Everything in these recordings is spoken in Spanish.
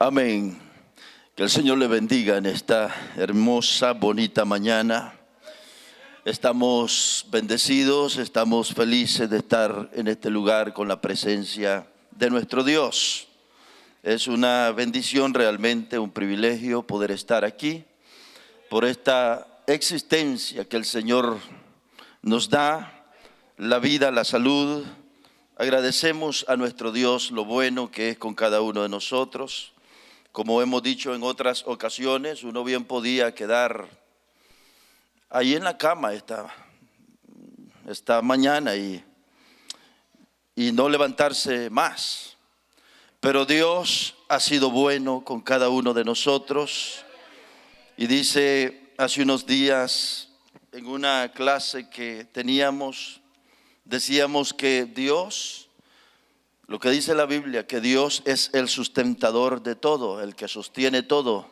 Amén. Que el Señor le bendiga en esta hermosa, bonita mañana. Estamos bendecidos, estamos felices de estar en este lugar con la presencia de nuestro Dios. Es una bendición realmente, un privilegio poder estar aquí por esta existencia que el Señor nos da, la vida, la salud. Agradecemos a nuestro Dios lo bueno que es con cada uno de nosotros. Como hemos dicho en otras ocasiones, uno bien podía quedar ahí en la cama esta mañana y no levantarse más. Pero Dios ha sido bueno con cada uno de nosotros. Y dice hace unos días en una clase que teníamos, decíamos que Dios, lo que dice la Biblia, que Dios es el sustentador de todo, el que sostiene todo.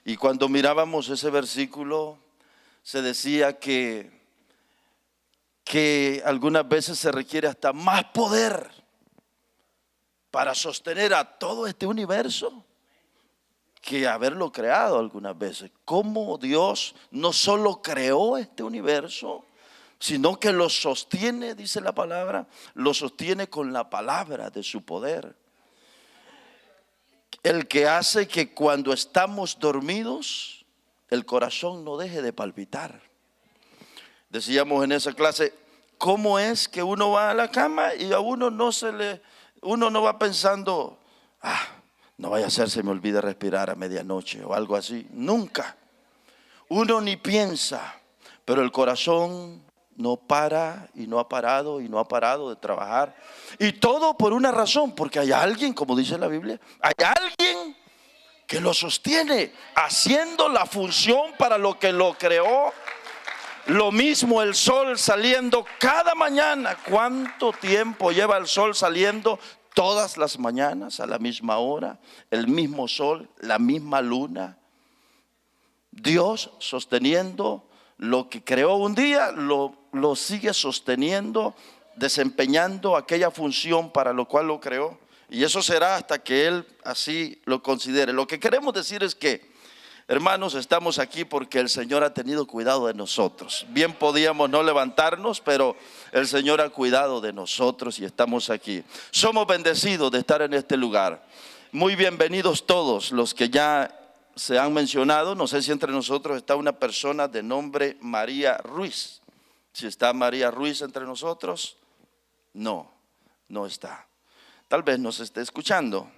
Y cuando mirábamos ese versículo, se decía que algunas veces se requiere hasta más poder para sostener a todo este universo que haberlo creado algunas veces. Cómo Dios no solo creó este universo, sino que lo sostiene, dice la palabra, lo sostiene con la palabra de su poder. El que hace que cuando estamos dormidos, el corazón no deje de palpitar. Decíamos en esa clase, ¿cómo es que uno va a la cama y a uno no va pensando, no vaya a ser, se me olvida respirar a medianoche o algo así? Nunca. Uno ni piensa, pero el corazón no para y no ha parado y no ha parado de trabajar. Y todo por una razón, porque hay alguien, como dice la Biblia, hay alguien que lo sostiene, haciendo la función para lo que lo creó. Lo mismo el sol saliendo cada mañana. ¿Cuánto tiempo lleva el sol saliendo? Todas las mañanas a la misma hora, el mismo sol, la misma luna. Dios sosteniendo lo que creó un día, lo sigue sosteniendo, desempeñando aquella función para lo cual lo creó. Y eso será hasta que Él así lo considere. Lo que queremos decir es que, hermanos, estamos aquí porque el Señor ha tenido cuidado de nosotros. Bien podíamos no levantarnos, pero el Señor ha cuidado de nosotros y estamos aquí. Somos bendecidos de estar en este lugar. Muy bienvenidos todos los que ya se han mencionado. No sé si entre nosotros está una persona de nombre María Ruiz. Si está María Ruiz entre nosotros, no está. Tal vez nos esté escuchando.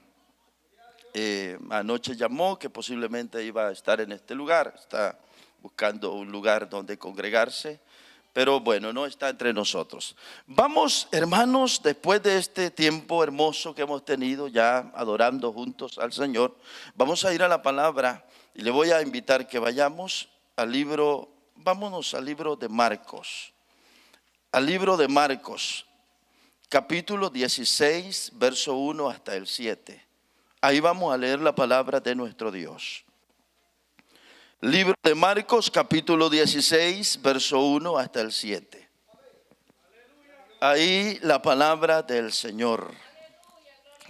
Anoche llamó que posiblemente iba a estar en este lugar, está buscando un lugar donde congregarse, pero bueno, no está entre nosotros. Vamos, hermanos, después de este tiempo hermoso que hemos tenido ya adorando juntos al Señor, vamos a ir a la palabra y le voy a invitar que vayamos al libro, vámonos al libro de Marcos, capítulo 16, verso 1 hasta el 7. Ahí vamos a leer la palabra de nuestro Dios. Libro de Marcos, capítulo 16, verso 1 hasta el 7. Ahí la palabra del Señor.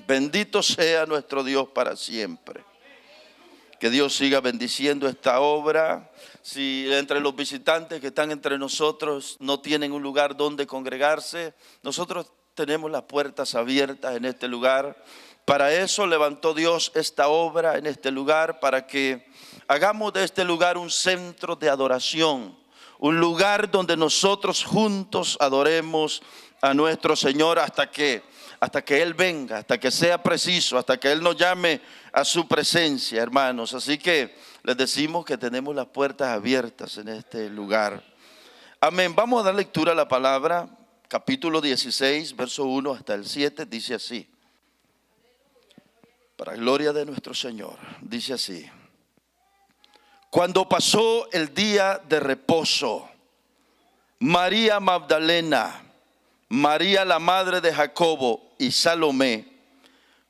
Bendito sea nuestro Dios para siempre. Que Dios siga bendiciendo esta obra. Si entre los visitantes que están entre nosotros no tienen un lugar donde congregarse, nosotros tenemos las puertas abiertas en este lugar. Para eso levantó Dios esta obra en este lugar, para que hagamos de este lugar un centro de adoración, un lugar donde nosotros juntos adoremos a nuestro Señor hasta que Él venga, hasta que sea preciso, hasta que Él nos llame a su presencia, hermanos. Así que les decimos que tenemos las puertas abiertas en este lugar. Amén. Vamos a dar lectura a la palabra, capítulo 16, verso 1 hasta el 7, dice así. Para gloria de nuestro Señor, dice así. Cuando pasó el día de reposo, María Magdalena, María la madre de Jacobo y Salomé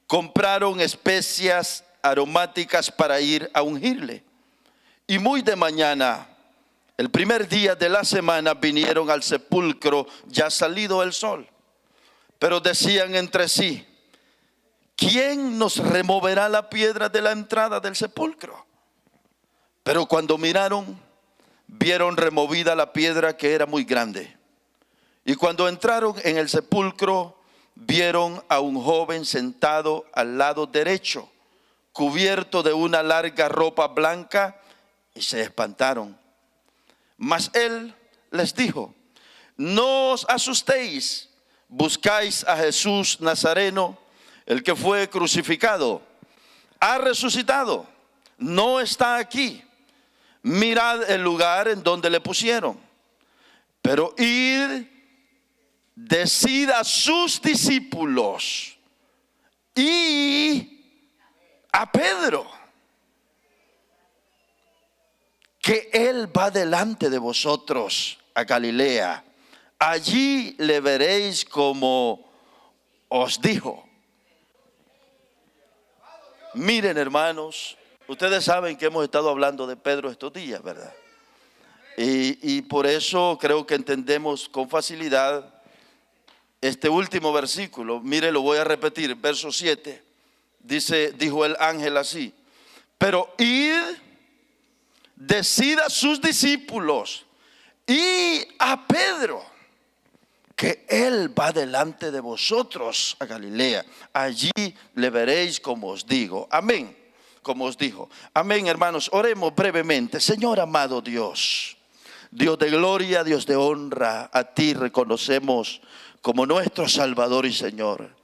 compraron especias aromáticas para ir a ungirle. Y muy de mañana, el primer día de la semana, vinieron al sepulcro ya salido el sol. Pero decían entre sí, ¿quién nos removerá la piedra de la entrada del sepulcro? Pero cuando miraron, vieron removida la piedra, que era muy grande. Y cuando entraron en el sepulcro, vieron a un joven sentado al lado derecho, cubierto de una larga ropa blanca, y se espantaron. Mas él les dijo: no os asustéis, buscáis a Jesús Nazareno, el que fue crucificado. Ha resucitado, no está aquí. Mirad el lugar en donde le pusieron. Pero id, decid a sus discípulos y a Pedro que él va delante de vosotros a Galilea. Allí le veréis como os dijo. Miren, hermanos, ustedes saben que hemos estado hablando de Pedro estos días, ¿verdad? Y por eso creo que entendemos con facilidad este último versículo. Mire, lo voy a repetir, verso 7. Dijo el ángel así: pero id, decid a sus discípulos y a Pedro que él va delante de vosotros a Galilea. Allí le veréis como os digo. Amén. Como os dijo. Amén, hermanos. Oremos brevemente. Señor amado Dios, Dios de gloria, Dios de honra, a ti reconocemos como nuestro Salvador y Señor.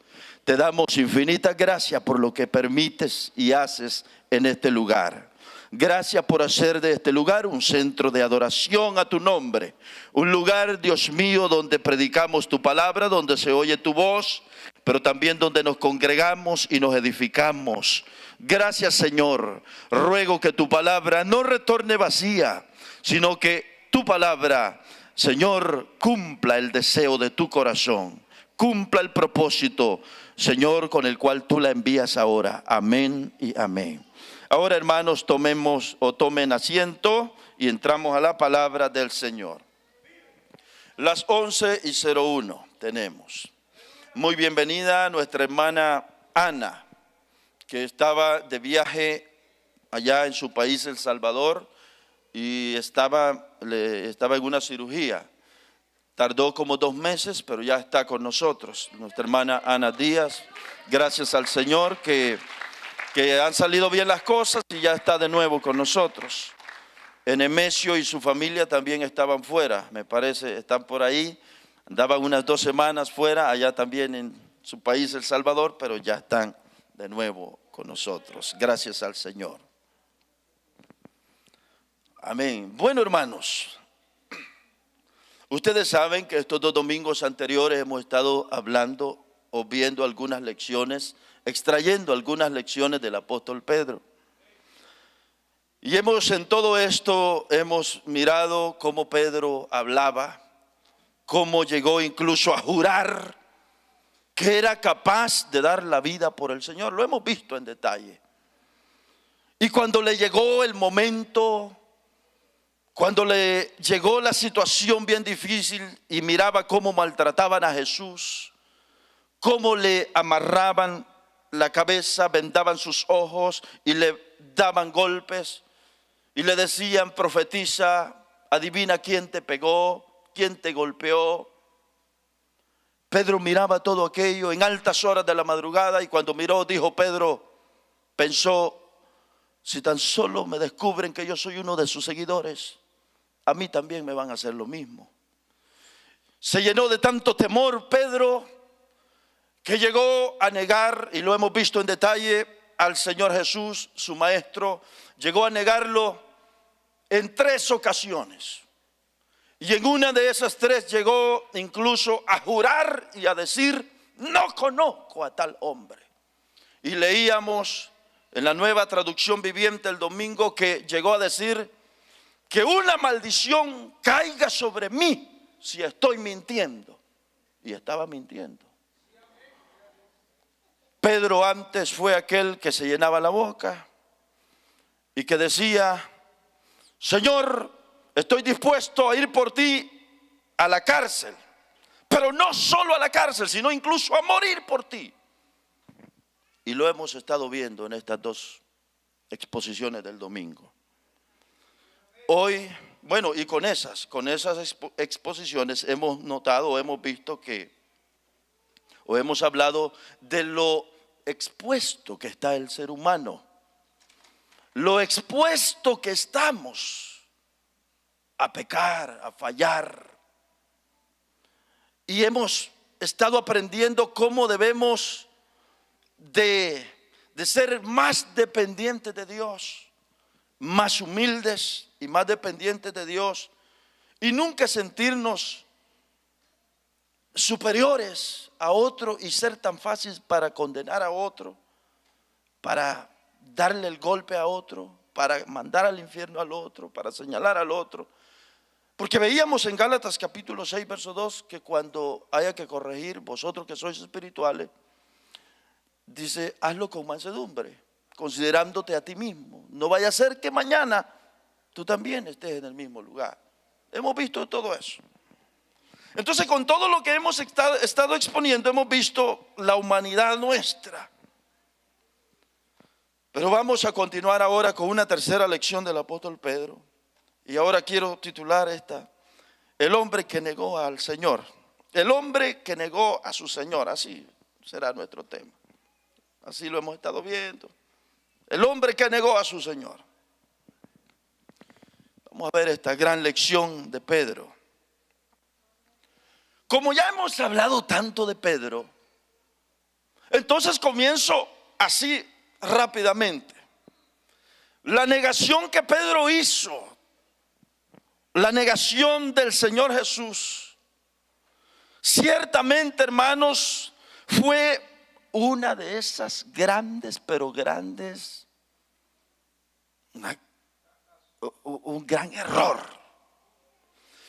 Te damos infinitas gracias por lo que permites y haces en este lugar. Gracias por hacer de este lugar un centro de adoración a tu nombre. Un lugar, Dios mío, donde predicamos tu palabra, donde se oye tu voz, pero también donde nos congregamos y nos edificamos. Gracias, Señor. Ruego que tu palabra no retorne vacía, sino que tu palabra, Señor, cumpla el deseo de tu corazón. Cumpla el propósito, Señor, con el cual tú la envías ahora. Amén y amén. Ahora, hermanos, tomen asiento y entramos a la palabra del Señor. Las 11:01 tenemos. Muy bienvenida nuestra hermana Ana, que estaba de viaje allá en su país, El Salvador, y estaba en una cirugía. Tardó como 2 meses, pero ya está con nosotros. Nuestra hermana Ana Díaz, gracias al Señor que han salido bien las cosas y ya está de nuevo con nosotros. Nemesio y su familia también estaban fuera, me parece, están por ahí. Andaban unas 2 semanas fuera, allá también en su país, El Salvador, pero ya están de nuevo con nosotros. Gracias al Señor. Amén. Bueno, hermanos, ustedes saben que estos 2 domingos anteriores hemos estado hablando o viendo algunas lecciones, extrayendo algunas lecciones del apóstol Pedro. Y en todo esto hemos mirado cómo Pedro hablaba, cómo llegó incluso a jurar que era capaz de dar la vida por el Señor. Lo hemos visto en detalle. Y cuando le llegó el momento, cuando le llegó la situación bien difícil y miraba cómo maltrataban a Jesús, cómo le amarraban la cabeza, vendaban sus ojos y le daban golpes y le decían: profetiza, adivina quién te pegó, quién te golpeó. Pedro miraba todo aquello en altas horas de la madrugada, y cuando miró, pensó: si tan solo me descubren que yo soy uno de sus seguidores, a mí también me van a hacer lo mismo. Se llenó de tanto temor Pedro que llegó a negar, y lo hemos visto en detalle, al Señor Jesús, su maestro. Llegó a negarlo en 3 ocasiones. Y en una de esas 3 llegó incluso a jurar y a decir: no conozco a tal hombre. Y leíamos en la Nueva Traducción Viviente el domingo que llegó a decir: que una maldición caiga sobre mí si estoy mintiendo. Y estaba mintiendo. Pedro antes fue aquel que se llenaba la boca y que decía: Señor, estoy dispuesto a ir por ti a la cárcel, pero no solo a la cárcel, sino incluso a morir por ti. Y lo hemos estado viendo en estas dos exposiciones del domingo. Hoy, bueno, y con esas exposiciones hemos notado, hemos visto que, o hemos hablado de lo expuesto que está el ser humano, lo expuesto que estamos a pecar, a fallar. Y hemos estado aprendiendo cómo debemos de ser más dependientes de Dios, más humildes y más dependientes de Dios, y nunca sentirnos superiores a otro y ser tan fáciles para condenar a otro, para darle el golpe a otro, para mandar al infierno al otro, para señalar al otro. Porque veíamos en Gálatas capítulo 6 verso 2 que cuando haya que corregir, vosotros que sois espirituales, dice, hazlo con mansedumbre, considerándote a ti mismo. No vaya a ser que mañana tú también estés en el mismo lugar. Hemos visto todo eso. Entonces, con todo lo que hemos estado exponiendo, hemos visto la humanidad nuestra. Pero vamos a continuar ahora con una tercera lección del apóstol Pedro. Y ahora quiero titular esta: el hombre que negó al Señor. El hombre que negó a su Señor. Así será nuestro tema. Así lo hemos estado viendo. El hombre que negó a su Señor. Vamos a ver esta gran lección de Pedro. Como ya hemos hablado tanto de Pedro, entonces comienzo así rápidamente. La negación que Pedro hizo, la negación del Señor Jesús, ciertamente, hermanos, fue una de esas grandes, pero grandes, un gran error.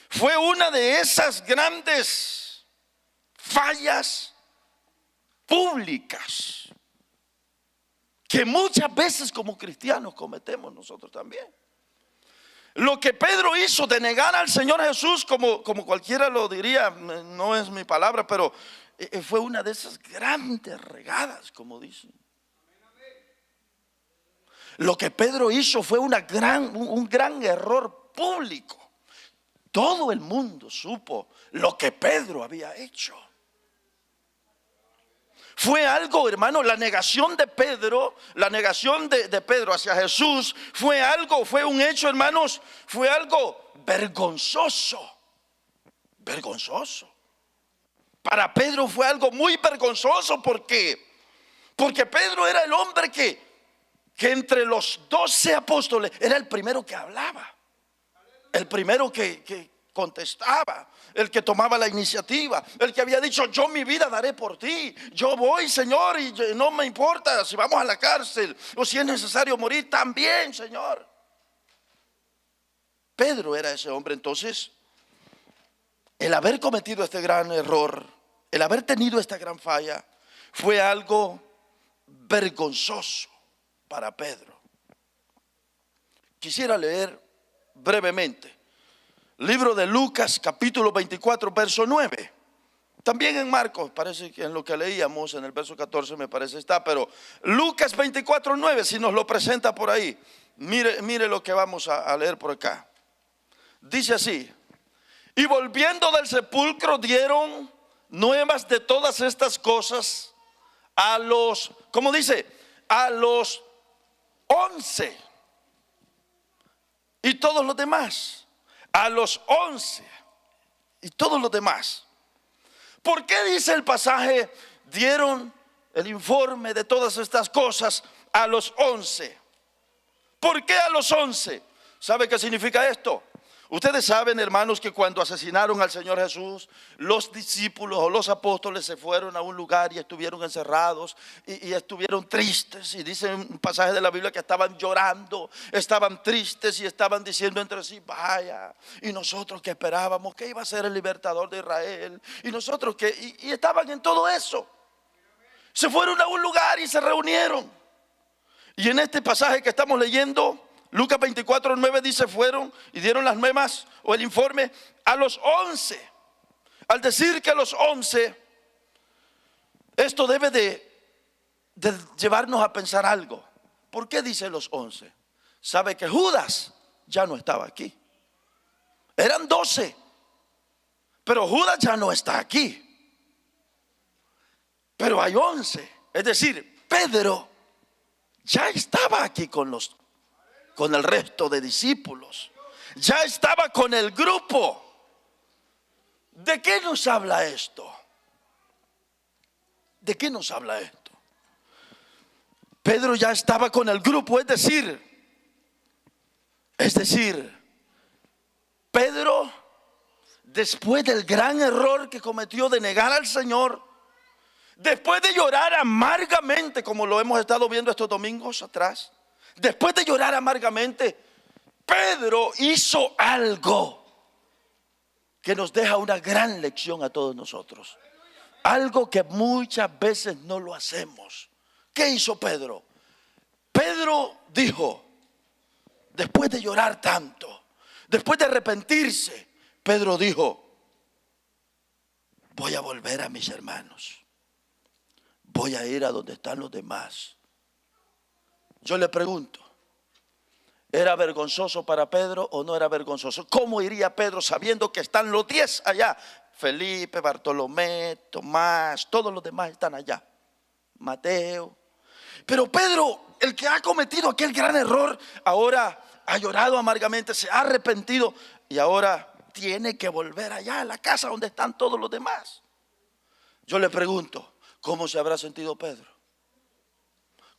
Fue una de esas grandes fallas públicas que muchas veces como cristianos cometemos nosotros también. Lo que Pedro hizo de negar al Señor Jesús, como cualquiera lo diría, no es mi palabra, pero fue una de esas grandes regadas, como dicen. Lo que Pedro hizo fue un gran error público. Todo el mundo supo lo que Pedro había hecho. Fue algo, hermano, la negación de Pedro, la negación de Pedro hacia Jesús fue un hecho, hermanos, fue algo vergonzoso. Vergonzoso. Para Pedro fue algo muy vergonzoso porque Pedro era el hombre que entre los 12 apóstoles era el primero que hablaba. El primero que contestaba, el que tomaba la iniciativa, el que había dicho, yo mi vida daré por ti, yo voy, Señor, y no me importa si vamos a la cárcel o si es necesario morir, también, Señor. Pedro era ese hombre. Entonces, el haber cometido este gran error, el haber tenido esta gran falla, fue algo vergonzoso para Pedro. Quisiera leer brevemente libro de Lucas capítulo 24 verso 9. También en Marcos, parece que en lo que leíamos en el verso 14 me parece está, pero Lucas 24 9, si nos lo presenta por ahí, mire lo que vamos a leer por acá. Dice así: y volviendo del sepulcro dieron nuevas de todas estas cosas a los, ¿cómo dice? A los 11 y todos los demás. A los 11 y todos los demás. ¿Por qué dice el pasaje dieron el informe de todas estas cosas a los 11? ¿Por qué a los 11? ¿Sabe qué significa esto? Ustedes saben, hermanos, que cuando asesinaron al Señor Jesús, los discípulos o los apóstoles se fueron a un lugar y estuvieron encerrados y estuvieron tristes. Y dice un pasaje de la Biblia que estaban llorando, estaban tristes y estaban diciendo entre sí, vaya, y nosotros que esperábamos que iba a ser el libertador de Israel, y nosotros que, y estaban en todo eso. Se fueron a un lugar y se reunieron. Y en este pasaje que estamos leyendo, Lucas 24, 9 dice, fueron y dieron las nuevas o el informe a los 11. Al decir que a los 11, esto debe de de llevarnos a pensar algo. ¿Por qué dice los 11? Sabe que Judas ya no estaba aquí. Eran 12, pero Judas ya no está aquí. Pero hay 11, es decir, Pedro ya estaba aquí con el resto de discípulos. Ya estaba con el grupo. ¿De qué nos habla esto? ¿De qué nos habla esto? Pedro ya estaba con el grupo, es decir, Pedro, después del gran error que cometió de negar al Señor, después de llorar amargamente, como lo hemos estado viendo estos domingos atrás, después de llorar amargamente, Pedro hizo algo que nos deja una gran lección a todos nosotros. Algo que muchas veces no lo hacemos. ¿Qué hizo Pedro? Pedro dijo, después de llorar tanto, después de arrepentirse, Pedro dijo, voy a volver a mis hermanos. Voy a ir a donde están los demás. Yo le pregunto, ¿era vergonzoso para Pedro o no era vergonzoso? ¿Cómo iría Pedro sabiendo que están los 10 allá? Felipe, Bartolomé, Tomás, todos los demás están allá. Mateo. Pero Pedro, el que ha cometido aquel gran error, ahora ha llorado amargamente, se ha arrepentido y ahora tiene que volver allá a la casa donde están todos los demás. Yo le pregunto, ¿cómo se habrá sentido Pedro?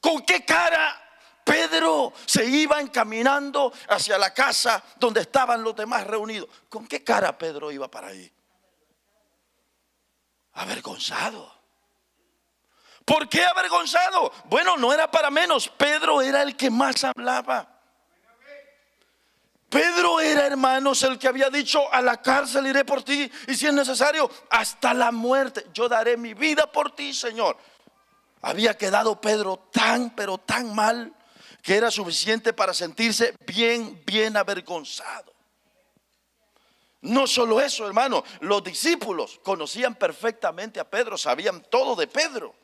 ¿Con qué cara Pedro se iba encaminando hacia la casa donde estaban los demás reunidos? ¿Con qué cara Pedro iba para ahí? Avergonzado. ¿Por qué avergonzado? Bueno, no era para menos. Pedro era el que más hablaba. Pedro era, hermanos, el que había dicho, a la cárcel iré por ti y si es necesario hasta la muerte, yo daré mi vida por ti, Señor. Había quedado Pedro pero tan mal que era suficiente para sentirse bien avergonzado. No solo eso, hermano, los discípulos conocían perfectamente a Pedro, sabían todo de Pedro.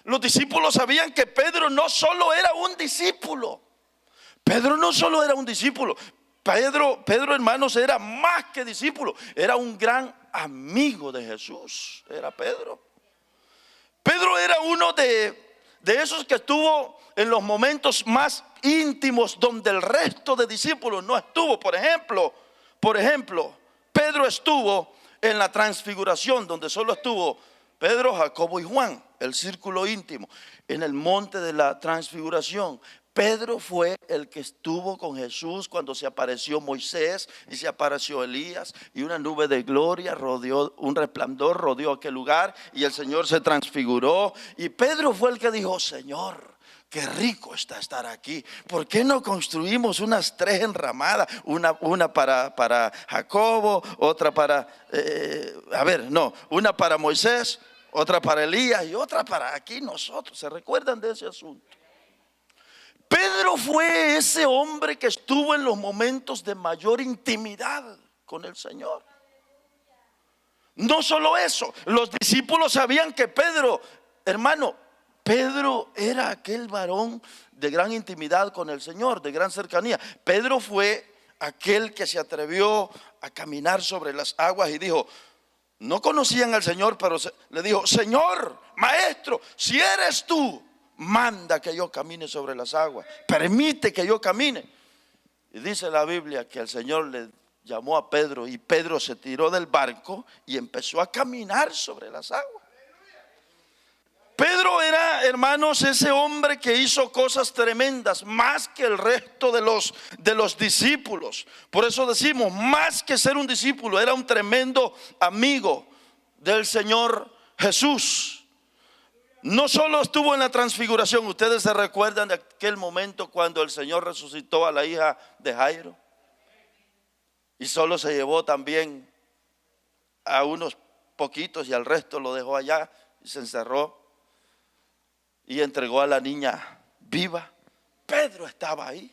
Los discípulos sabían que Pedro no solo era un discípulo. Pedro no solo era un discípulo. Pedro, hermanos, era más que discípulo. Era un gran amigo de Jesús. Era Pedro. Pedro era uno de esos que estuvo en los momentos más íntimos donde el resto de discípulos no estuvo. Por ejemplo, Pedro estuvo en la transfiguración, donde solo estuvo Pedro, Jacobo y Juan, el círculo íntimo. En el monte de la transfiguración, Pedro fue el que estuvo con Jesús cuando se apareció Moisés y se apareció Elías y una nube de gloria rodeó, un resplandor rodeó aquel lugar y el Señor se transfiguró. Y Pedro fue el que dijo, Señor, qué rico está estar aquí. ¿Por qué no construimos unas 3 enramadas? Una para Jacobo, otra para, una para Moisés, otra para Elías y otra para aquí nosotros. ¿Se recuerdan de ese asunto? Pedro fue ese hombre que estuvo en los momentos de mayor intimidad con el Señor. No solo eso, los discípulos sabían que Pedro, hermano, Pedro era aquel varón de gran intimidad con el Señor, de gran cercanía. Pedro fue aquel que se atrevió a caminar sobre las aguas y dijo, no conocían al Señor, pero le dijo, Señor, Maestro, si eres tú, manda que yo camine sobre las aguas, permite que yo camine. Y dice la Biblia que el Señor le llamó a Pedro y Pedro se tiró del barco y empezó a caminar sobre las aguas. Pedro era, hermanos, ese hombre que hizo cosas tremendas, más que el resto de los discípulos. Por eso decimos, más que ser un discípulo, era un tremendo amigo del Señor Jesús. No solo estuvo en la transfiguración, ustedes se recuerdan de aquel momento cuando el Señor resucitó a la hija de Jairo y solo se llevó también a unos poquitos y al resto lo dejó allá y se encerró y entregó a la niña viva. Pedro estaba ahí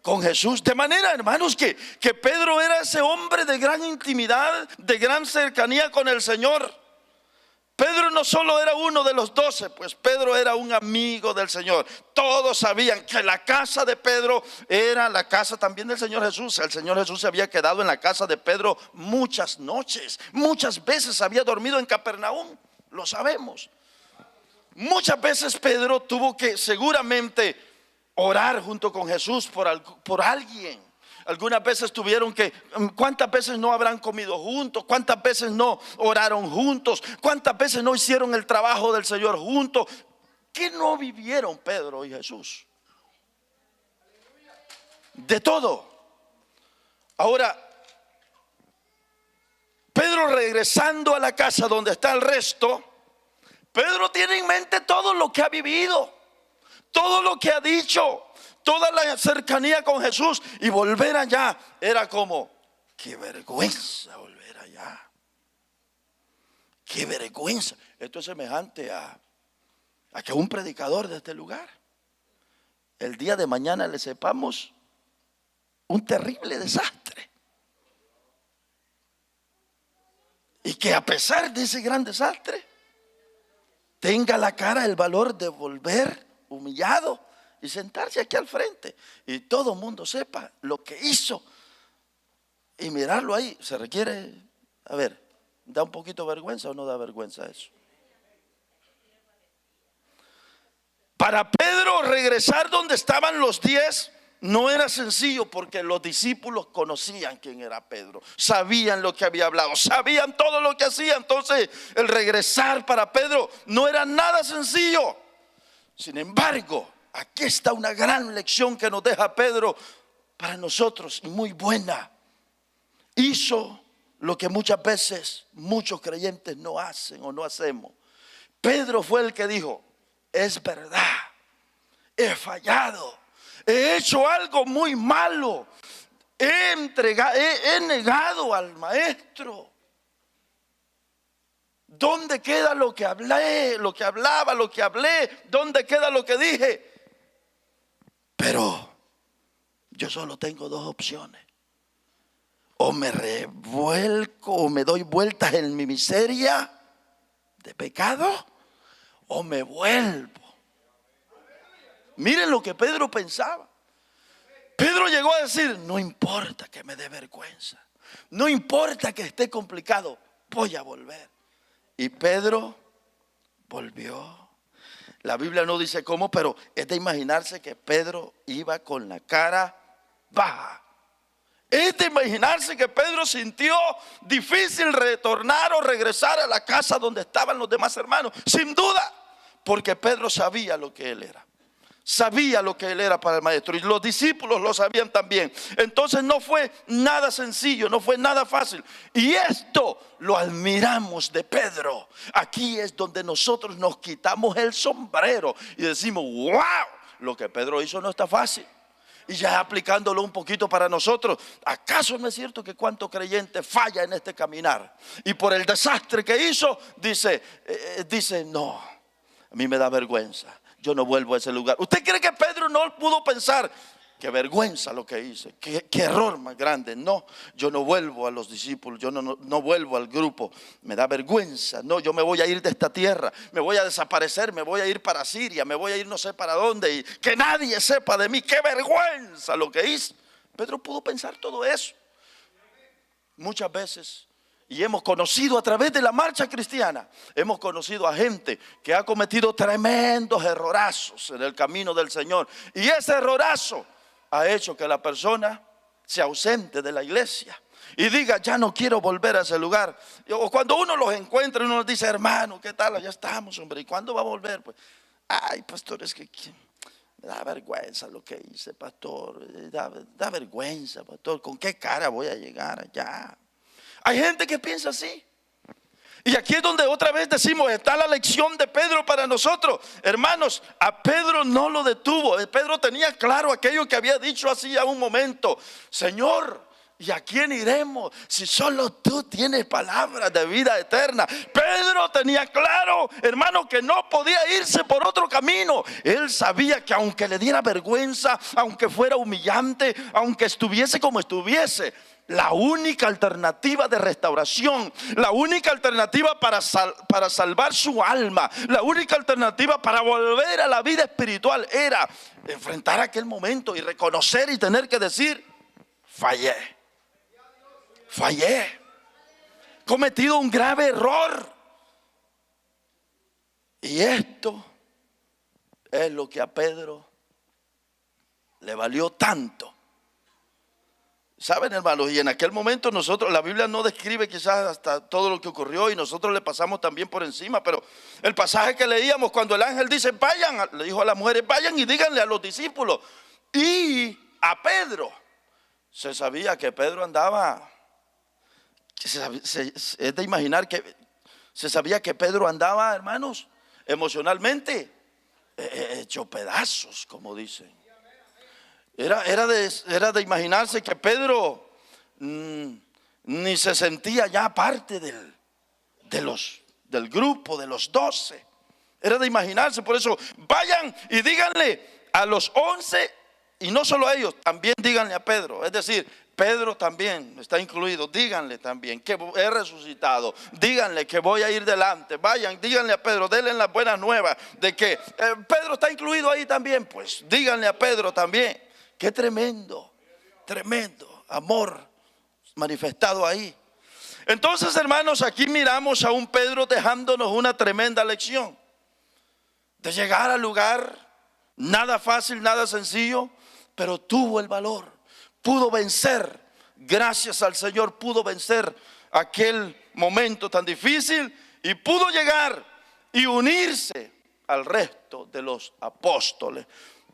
con Jesús, de manera, hermanos, que Pedro era ese hombre de gran intimidad, de gran cercanía con el Señor. Pedro no solo era uno de los 12, pues Pedro era un amigo del Señor. Todos sabían que la casa de Pedro era la casa también del Señor Jesús. El Señor Jesús se había quedado en la casa de Pedro muchas noches. Muchas veces había dormido en Capernaum, lo sabemos. Muchas veces Pedro tuvo que seguramente orar junto con Jesús por alguien. Algunas veces tuvieron que, ¿cuántas veces no habrán comido juntos? ¿Cuántas veces no oraron juntos? ¿Cuántas veces no hicieron el trabajo del Señor juntos? ¿Qué no vivieron Pedro y Jesús? De todo. Ahora, Pedro regresando a la casa donde está el resto, Pedro tiene en mente todo lo que ha vivido, todo lo que ha dicho, toda la cercanía con Jesús, y volver allá era como, qué vergüenza volver allá. Qué vergüenza. Esto es semejante a que un predicador de este lugar, el día de mañana le sepamos un terrible desastre. Y que a pesar de ese gran desastre, tenga la cara, el valor de volver humillado y sentarse aquí al frente y todo el mundo sepa lo que hizo y mirarlo ahí. Se requiere, a ver, ¿da un poquito de vergüenza o no da vergüenza eso? Para Pedro regresar donde estaban los 10 no era sencillo, porque los discípulos conocían quién era Pedro, sabían lo que había hablado, sabían todo lo que hacía. Entonces el regresar para Pedro no era nada sencillo. Sin embargo, aquí está una gran lección que nos deja Pedro para nosotros, y muy buena. Hizo lo que muchas veces muchos creyentes no hacen o no hacemos. Pedro fue el que dijo, es verdad, he fallado, he hecho algo muy malo, he negado al maestro. ¿Dónde queda lo que hablé, lo que hablaba, lo que hablé? ¿Dónde queda lo que dije? Pero yo solo tengo dos opciones: o me revuelco o me doy vueltas en mi miseria de pecado, o me vuelvo. Miren lo que Pedro pensaba. Pedro llegó a decir, no importa que me dé vergüenza, no importa que esté complicado, voy a volver. Y Pedro volvió. La Biblia no dice cómo, pero es de imaginarse que Pedro iba con la cara baja. Es de imaginarse que Pedro sintió difícil retornar o regresar a la casa donde estaban los demás hermanos. Sin duda, porque Pedro sabía lo que él era. Sabía lo que él era para el maestro, y los discípulos lo sabían también. Entonces no fue nada sencillo, no fue nada fácil. Y esto lo admiramos de Pedro. Aquí es donde nosotros nos quitamos el sombrero y decimos, wow, lo que Pedro hizo no está fácil. Y ya aplicándolo un poquito para nosotros, ¿acaso no es cierto que cuánto creyente falla en este caminar? Y por el desastre que hizo, dice, no, a mí me da vergüenza, yo no vuelvo a ese lugar. ¿Usted cree que Pedro no pudo pensar, qué vergüenza lo que hice, qué error más grande? No, yo no vuelvo a los discípulos, yo no vuelvo al grupo, me da vergüenza. No, yo me voy a ir de esta tierra, me voy a desaparecer, me voy a ir para Siria, me voy a ir no sé para dónde, y que nadie sepa de mí, qué vergüenza lo que hice. Pedro pudo pensar todo eso. Muchas veces, y hemos conocido a través de la marcha cristiana, hemos conocido a gente que ha cometido tremendos errorazos en el camino del Señor, y ese errorazo ha hecho que la persona se ausente de la iglesia y diga, ya no quiero volver a ese lugar. O cuando uno los encuentra, uno nos dice, hermano, ¿qué tal? Ya estamos, hombre, ¿y cuándo va a volver? Pues, ay, pastor, es que me da vergüenza lo que hice, pastor, da vergüenza, pastor, ¿con qué cara voy a llegar allá? Hay gente que piensa así. Y aquí es donde otra vez decimos, está la lección de Pedro para nosotros. Hermanos, a Pedro no lo detuvo. Pedro tenía claro aquello que había dicho hacía un momento. Señor, ¿Y a quién iremos si solo tú tienes palabras de vida eterna? Pedro tenía claro, hermano, que no podía irse por otro camino. Él sabía que aunque le diera vergüenza, aunque fuera humillante, aunque estuviese como estuviese, la única alternativa de restauración, la única alternativa para salvar su alma, la única alternativa para volver a la vida espiritual era enfrentar aquel momento y reconocer y tener que decir: fallé, he cometido un grave error. Y esto es lo que a Pedro le valió tanto. Saben, hermanos, y en aquel momento nosotros, la Biblia no describe quizás hasta todo lo que ocurrió y nosotros le pasamos también por encima, pero el pasaje que leíamos cuando el ángel dice: vayan, le dijo a las mujeres: vayan y díganle a los discípulos y a Pedro. Se sabía que Pedro andaba, es de imaginar que se sabía que Pedro andaba, hermanos, emocionalmente hecho pedazos, como dicen. Era de imaginarse que Pedro ni se sentía ya parte del grupo de los 12. Era de imaginarse. Por eso vayan y díganle a los 11, y no solo a ellos, también díganle a Pedro. Es decir, Pedro también está incluido. Díganle también que he resucitado. Díganle que voy a ir delante. Vayan, díganle a Pedro, denle las buenas nuevas de que Pedro está incluido ahí también. Pues díganle a Pedro también. Qué tremendo, tremendo amor manifestado ahí. Entonces, hermanos, aquí miramos a un Pedro dejándonos una tremenda lección. De llegar al lugar, nada fácil, nada sencillo, pero tuvo el valor, pudo vencer. Gracias al Señor pudo vencer aquel momento tan difícil y pudo llegar y unirse al resto de los apóstoles.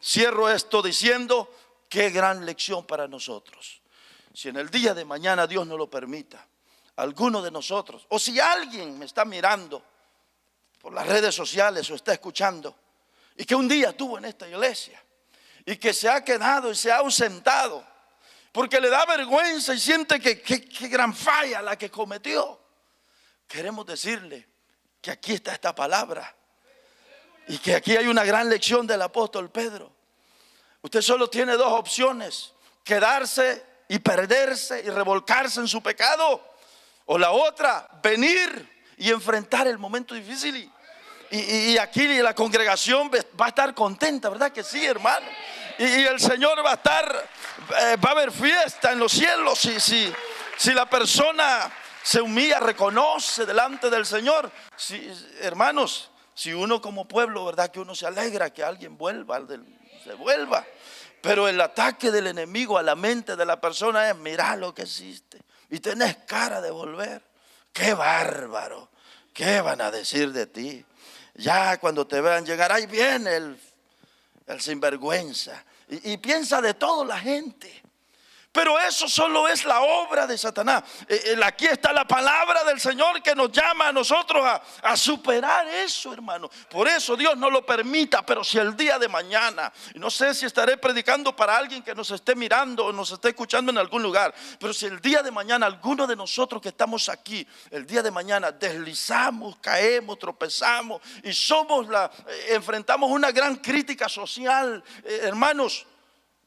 Cierro esto diciendo: qué gran lección para nosotros. Si en el día de mañana Dios nos lo permita, alguno de nosotros, o si alguien me está mirando por las redes sociales o está escuchando, y que un día estuvo en esta iglesia y que se ha quedado y se ha ausentado porque le da vergüenza y siente que gran falla la que cometió, queremos decirle que aquí está esta palabra y que aquí hay una gran lección del apóstol Pedro. Usted solo tiene dos opciones: quedarse y perderse y revolcarse en su pecado, o la otra, venir y enfrentar el momento difícil. Y aquí la congregación va a estar contenta, ¿verdad que sí, hermano? Y el Señor va a estar, va a haber fiesta en los cielos si la persona se humilla, reconoce delante del Señor. Hermanos, si uno como pueblo, ¿verdad? Que uno se alegra que alguien se vuelva. Pero el ataque del enemigo a la mente de la persona es: mira lo que hiciste y tenés cara de volver. ¡Qué bárbaro! ¿Qué van a decir de ti? Ya cuando te vean llegar, ahí viene el sinvergüenza. Y piensa de todo la gente. Pero eso solo es la obra de Satanás. Aquí está la palabra del Señor que nos llama a nosotros a superar eso, hermano. Por eso Dios no lo permita. Pero si el día de mañana, no sé si estaré predicando para alguien que nos esté mirando o nos esté escuchando en algún lugar, pero si el día de mañana alguno de nosotros que estamos aquí, el día de mañana deslizamos, caemos, tropezamos y enfrentamos una gran crítica social, hermanos,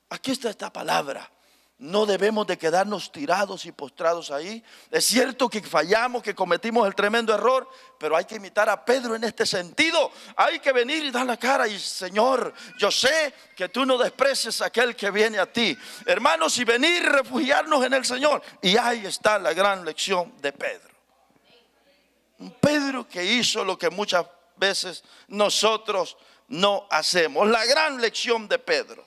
aquí está esta palabra. No debemos de quedarnos tirados y postrados ahí. Es cierto que fallamos, que cometimos el tremendo error, pero hay que imitar a Pedro en este sentido. Hay que venir y dar la cara y: Señor, yo sé que tú no desprecias a aquel que viene a ti. Hermanos, y venir y refugiarnos en el Señor. Y ahí está la gran lección de Pedro. Un Pedro que hizo lo que muchas veces nosotros no hacemos. La gran lección de Pedro.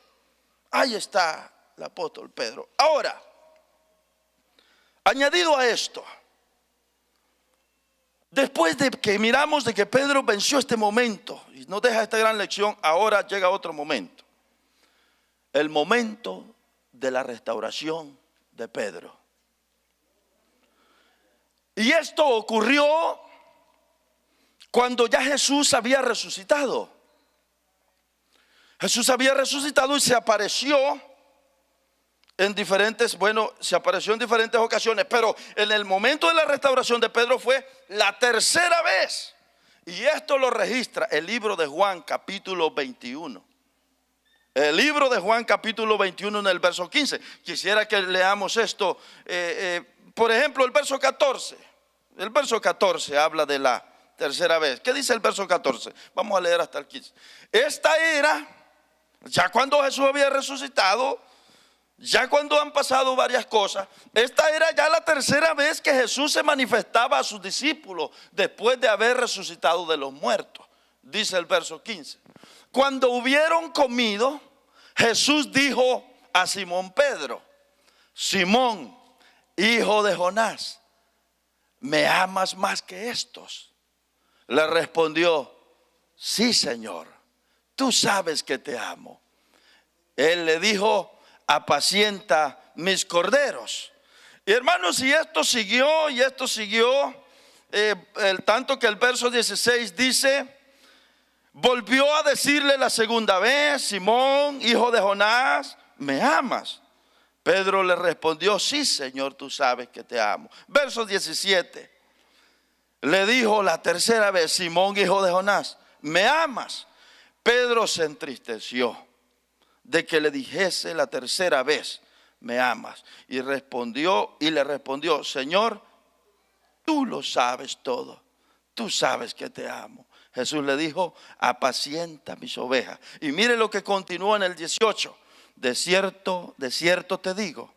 Ahí está el apóstol Pedro. Ahora, añadido a esto, después de que miramos de que Pedro venció este momento y nos deja esta gran lección, ahora llega otro momento. El momento de la restauración de Pedro. Y esto ocurrió cuando ya Jesús había resucitado. Jesús había resucitado y se apareció en diferentes, bueno, se apareció en diferentes ocasiones, pero en el momento de la restauración de Pedro fue la tercera vez. Y esto lo registra el libro de Juan, capítulo 21. El libro de Juan, capítulo 21, en el verso 15. Quisiera que leamos esto. Por ejemplo, el verso 14. El verso 14 habla de la tercera vez. ¿Qué dice el verso 14? Vamos a leer hasta el 15. Esta era, ya cuando Jesús había resucitado, ya cuando han pasado varias cosas, esta era ya la tercera vez que Jesús se manifestaba a sus discípulos después de haber resucitado de los muertos. Dice el verso 15. Cuando hubieron comido, Jesús dijo a Simón Pedro: Simón, hijo de Jonás, ¿me amas más que estos? Le respondió: sí, Señor, tú sabes que te amo. Él le dijo: apacienta mis corderos. Y hermanos, y esto siguió, tanto que el verso 16 dice: volvió a decirle la segunda vez: Simón, hijo de Jonás, ¿me amas? Pedro le respondió: sí, Señor, tú sabes que te amo. Verso 17, le dijo la tercera vez: Simón, hijo de Jonás, ¿me amas? Pedro se entristeció de que le dijese la tercera vez: ¿me amas? Y le respondió: Señor, tú lo sabes todo, tú sabes que te amo. Jesús le dijo: apacienta mis ovejas. Y mire lo que continúa en el 18. De cierto te digo,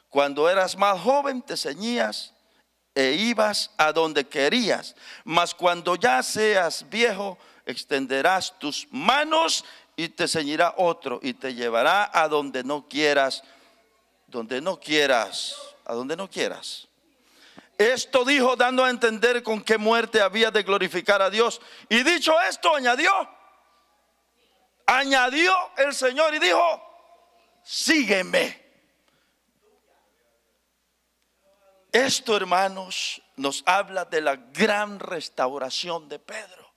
cuando eras más joven te ceñías e ibas a donde querías, mas cuando ya seas viejo extenderás tus manos y te ceñirá otro y te llevará a donde no quieras, a donde no quieras. Esto dijo dando a entender con qué muerte había de glorificar a Dios. Y dicho esto, añadió el Señor y dijo: sígueme. Esto, hermanos, nos habla de la gran restauración de Pedro.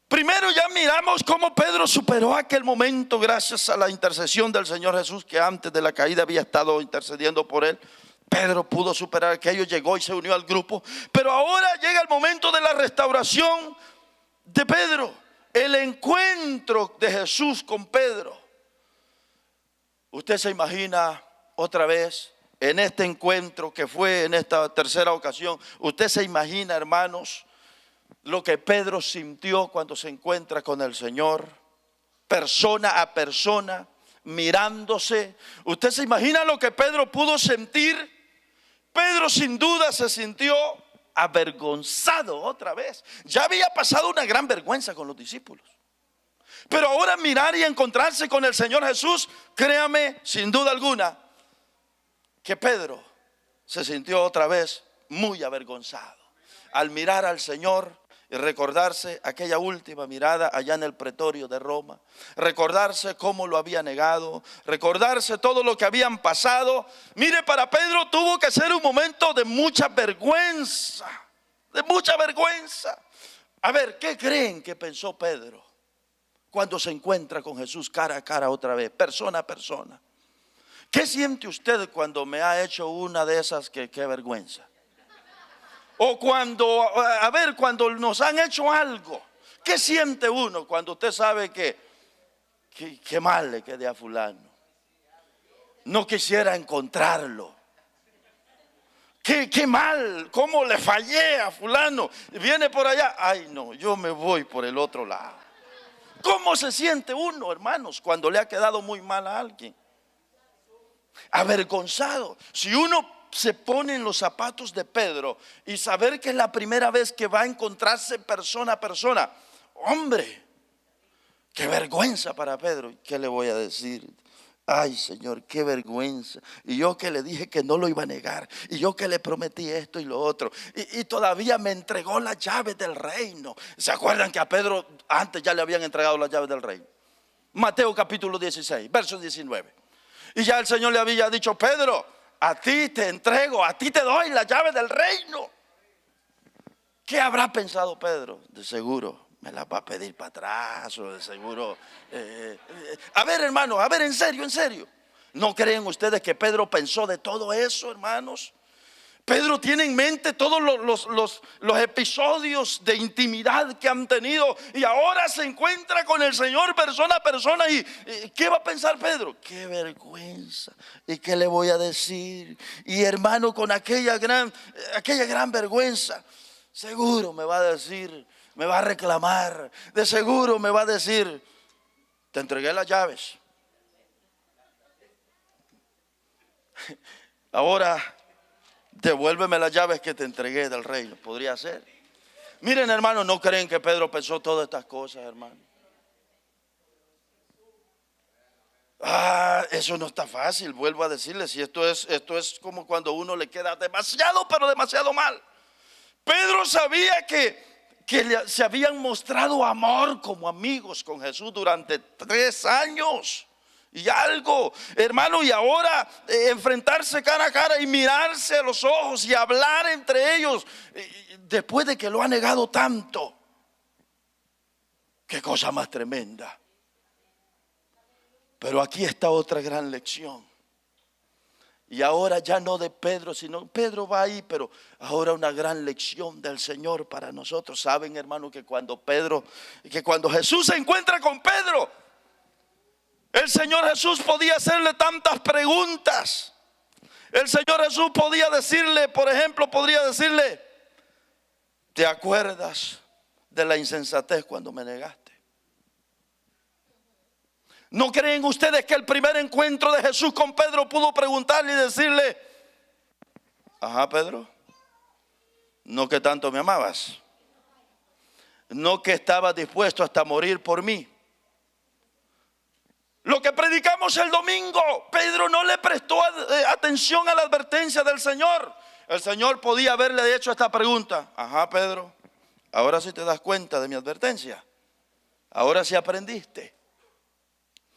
Primero ya miramos cómo Pedro superó aquel momento gracias a la intercesión del Señor Jesús, que antes de la caída había estado intercediendo por él. Pedro pudo superar aquello, llegó y se unió al grupo. Pero ahora llega el momento de la restauración de Pedro, el encuentro de Jesús con Pedro. Usted se imagina otra vez en este encuentro que fue en esta tercera ocasión. Usted se imagina, hermanos, lo que Pedro sintió cuando se encuentra con el Señor, persona a persona, mirándose. Usted se imagina lo que Pedro pudo sentir. Pedro sin duda se sintió avergonzado otra vez. Ya había pasado una gran vergüenza con los discípulos, pero ahora mirar y encontrarse con el Señor Jesús, créame, sin duda alguna, que Pedro se sintió otra vez muy avergonzado al mirar al Señor y recordarse aquella última mirada allá en el pretorio de Roma, recordarse cómo lo había negado, recordarse todo lo que habían pasado. Mire, para Pedro tuvo que ser un momento de mucha vergüenza, de mucha vergüenza. A ver, ¿qué creen que pensó Pedro cuando se encuentra con Jesús cara a cara otra vez, persona a persona? ¿Qué siente usted cuando me ha hecho una de esas que qué vergüenza? O cuando, cuando nos han hecho algo, ¿qué siente uno cuando usted sabe que mal le quede a fulano? No quisiera encontrarlo. Qué mal, cómo le fallé a fulano. Viene por allá, ay no, yo me voy por el otro lado. ¿Cómo se siente uno, hermanos, cuando le ha quedado muy mal a alguien? Avergonzado. Si uno se pone en los zapatos de Pedro y saber que es la primera vez que va a encontrarse persona a persona, hombre, qué vergüenza para Pedro. ¿Qué le voy a decir? Ay, Señor, qué vergüenza. Y yo que le dije que no lo iba a negar, y yo que le prometí esto y lo otro, y todavía me entregó las llaves del reino. ¿Se acuerdan que a Pedro antes ya le habían entregado las llaves del reino? Mateo capítulo 16, verso 19. Y ya el Señor le había dicho: Pedro, a ti te entrego, a ti te doy la llave del reino. ¿Qué habrá pensado Pedro? De seguro me la va a pedir para atrás, o de seguro. A ver, hermano, a ver, en serio. ¿No creen ustedes que Pedro pensó de todo eso, hermanos? Pedro tiene en mente todos los episodios de intimidad que han tenido y ahora se encuentra con el Señor persona a persona. ¿Y qué va a pensar Pedro? Qué vergüenza. ¿Y qué le voy a decir? Y hermano, con aquella gran vergüenza, seguro me va a decir, me va a reclamar, de seguro me va a decir: te entregué las llaves. Ahora devuélveme las llaves que te entregué del reino. Podría ser. Miren, hermanos, ¿no creen que Pedro pensó todas estas cosas, hermano? Eso no está fácil. Vuelvo a decirles, y esto es como cuando uno le queda demasiado, pero demasiado mal. Pedro sabía que se habían mostrado amor como amigos con Jesús durante 3 años y algo, hermano, y ahora enfrentarse cara a cara y mirarse a los ojos y hablar entre ellos después de que lo ha negado tanto. Qué cosa más tremenda. Pero aquí está otra gran lección. Y ahora ya no de Pedro, sino Pedro va ahí, pero ahora una gran lección del Señor para nosotros. Saben, hermano, que cuando Jesús se encuentra con Pedro, el Señor Jesús podía hacerle tantas preguntas. El Señor Jesús podía decirle, por ejemplo, ¿te acuerdas de la insensatez cuando me negaste? ¿No creen ustedes que el primer encuentro de Jesús con Pedro pudo preguntarle y decirle: ajá, Pedro, no que tanto me amabas, no que estabas dispuesto hasta morir por mí? Lo que predicamos el domingo, Pedro no le prestó atención a la advertencia del Señor. El Señor podía haberle hecho esta pregunta: ajá, Pedro, ahora sí te das cuenta de mi advertencia, ahora sí aprendiste.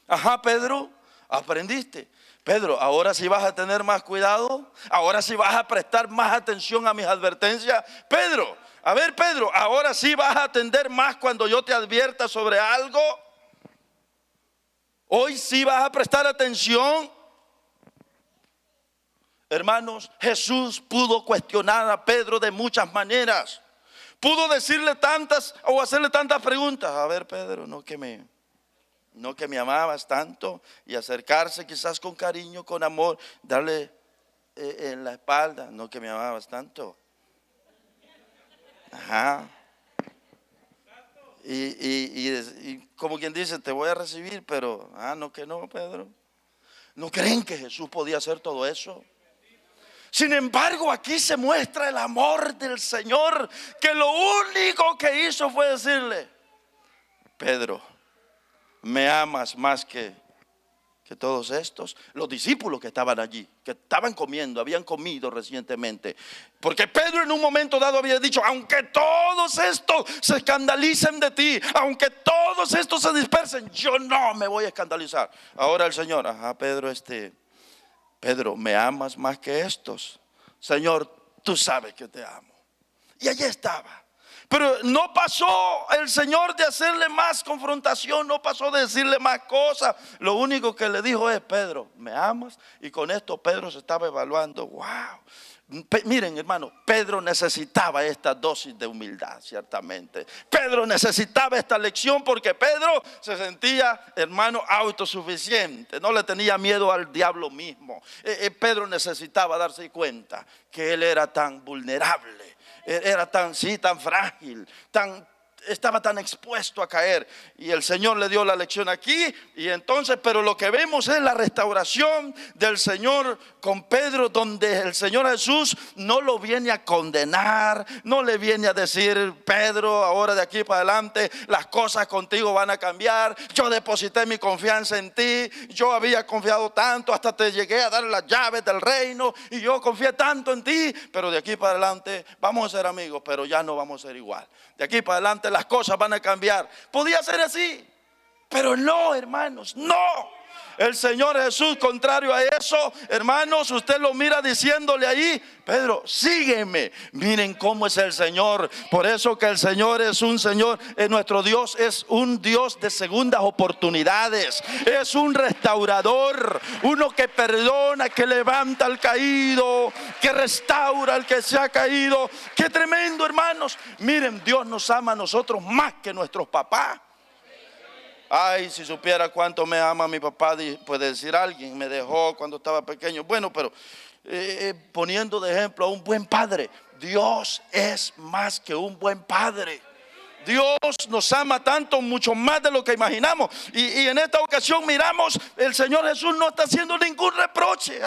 Ajá, Pedro, aprendiste. Pedro, ahora sí vas a tener más cuidado, ahora sí vas a prestar más atención a mis advertencias. Pedro, a ver, Pedro, ahora sí vas a atender más cuando yo te advierta sobre algo. Hoy sí vas a prestar atención. Hermanos, Jesús pudo cuestionar a Pedro de muchas maneras. Pudo decirle tantas o hacerle tantas preguntas. A ver, Pedro, no que me amabas tanto, y acercarse quizás con cariño, con amor, darle en la espalda. No que me amabas tanto. Ajá. Y como quien dice, te voy a recibir, pero no que no, Pedro. ¿No creen que Jesús podía hacer todo eso? Sin embargo, aquí se muestra el amor del Señor, que lo único que hizo fue decirle: Pedro, ¿me amas más que todos estos? Los discípulos que estaban allí, que estaban comiendo, habían comido recientemente. Porque Pedro en un momento dado había dicho: aunque todos estos se escandalicen de ti, aunque todos estos se dispersen, yo no me voy a escandalizar. Ahora el Señor: ajá, Pedro, Pedro, ¿me amas más que estos? Señor, tú sabes que te amo. Y allí estaba. Pero no pasó el Señor de hacerle más confrontación, no pasó de decirle más cosas. Lo único que le dijo es: Pedro, ¿me amas? Y con esto Pedro se estaba evaluando. Wow. Miren, hermano, Pedro necesitaba esta dosis de humildad, ciertamente. Pedro necesitaba esta lección porque Pedro se sentía, hermano, autosuficiente. No le tenía miedo al diablo mismo. Pedro necesitaba darse cuenta que él era tan vulnerable. Era tan frágil, estaba tan expuesto a caer. Y el Señor le dio la lección aquí. Y entonces, pero lo que vemos es la restauración del Señor con Pedro, donde el Señor Jesús no lo viene a condenar, no le viene a decir: Pedro, ahora de aquí para adelante las cosas contigo van a cambiar. Yo deposité mi confianza en ti, yo había confiado tanto, hasta te llegué a dar las llaves del reino, y yo confié tanto en ti, pero de aquí para adelante vamos a ser amigos, pero ya no vamos a ser igual. De aquí para adelante las cosas van a cambiar. Podía ser así, pero no, hermanos, no. El Señor Jesús, contrario a eso, hermanos, usted lo mira diciéndole ahí: Pedro, sígueme. Miren cómo es el Señor. Por eso que el Señor es un Señor, nuestro Dios es un Dios de segundas oportunidades. Es un restaurador, uno que perdona, que levanta al caído, que restaura al que se ha caído. Qué tremendo, hermanos. Miren, Dios nos ama a nosotros más que nuestros papás. Ay, si supiera cuánto me ama mi papá, puede decir alguien, me dejó cuando estaba pequeño. Bueno, pero poniendo de ejemplo a un buen padre, Dios es más que un buen padre. Dios nos ama tanto, mucho más de lo que imaginamos. Y en esta ocasión miramos, el Señor Jesús no está haciendo ningún reproche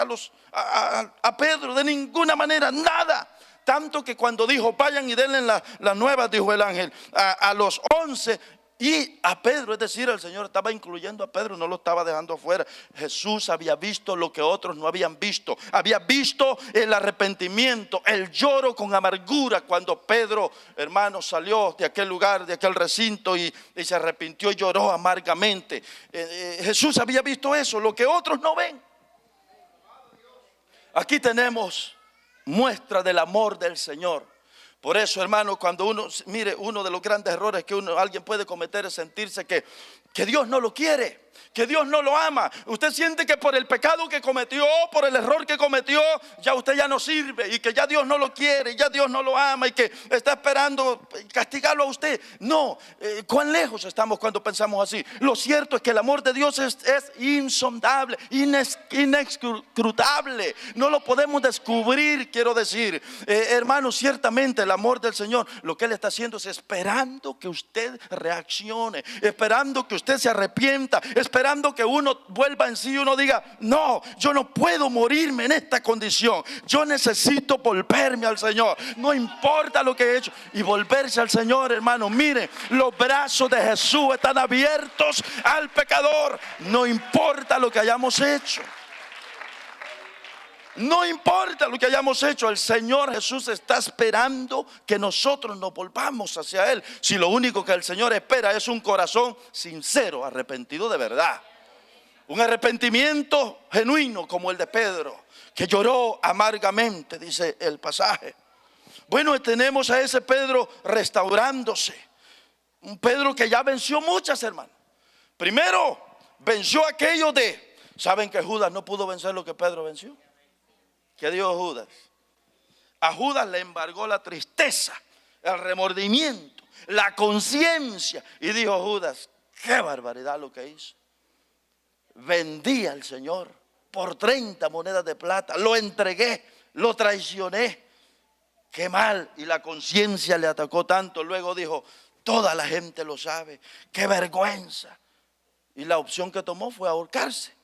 a Pedro, de ninguna manera, nada. Tanto que cuando dijo: vayan y denle las nuevas, dijo el ángel, a los 11 y a Pedro, es decir, el Señor estaba incluyendo a Pedro, no lo estaba dejando afuera. Jesús había visto lo que otros no habían visto. Había visto el arrepentimiento, el lloro con amargura cuando Pedro, hermano, salió de aquel lugar, de aquel recinto y se arrepintió y lloró amargamente. Jesús había visto eso, lo que otros no ven. Aquí tenemos muestra del amor del Señor. Por eso, hermano, cuando uno, mire, uno de los grandes errores que alguien puede cometer es sentirse que Dios no lo quiere, que Dios no lo ama. Usted siente que por el pecado que cometió, por el error que cometió, ya usted ya no sirve y que ya Dios no lo quiere, ya Dios no lo ama y que está esperando castigarlo a usted. No, cuán lejos estamos cuando pensamos así. Lo cierto es que el amor de Dios es insondable, inescrutable. No lo podemos descubrir, quiero decir. Hermano, ciertamente el amor del Señor, lo que Él está haciendo es esperando que usted reaccione, esperando que usted se arrepienta, esperando que uno vuelva en sí y uno diga: no, yo no puedo morirme en esta condición, yo necesito volverme al Señor, no importa lo que he hecho. Y volverse al Señor, hermano, mire, los brazos de Jesús están abiertos al pecador, no importa lo que hayamos hecho. No importa lo que hayamos hecho, el Señor Jesús está esperando que nosotros nos volvamos hacia Él. Si lo único que el Señor espera es un corazón sincero, arrepentido de verdad. Un arrepentimiento genuino como el de Pedro, que lloró amargamente, dice el pasaje. Bueno, tenemos a ese Pedro restaurándose. Un Pedro que ya venció muchas, hermanos. Primero, venció aquello ¿saben que Judas no pudo vencer lo que Pedro venció? ¿Qué dijo Judas? A Judas le embargó la tristeza, el remordimiento, la conciencia. Y dijo Judas: qué barbaridad lo que hizo. Vendí al Señor por 30 monedas de plata, lo entregué, lo traicioné. Qué mal. Y la conciencia le atacó tanto. Luego dijo: toda la gente lo sabe, qué vergüenza. Y la opción que tomó fue ahorcarse.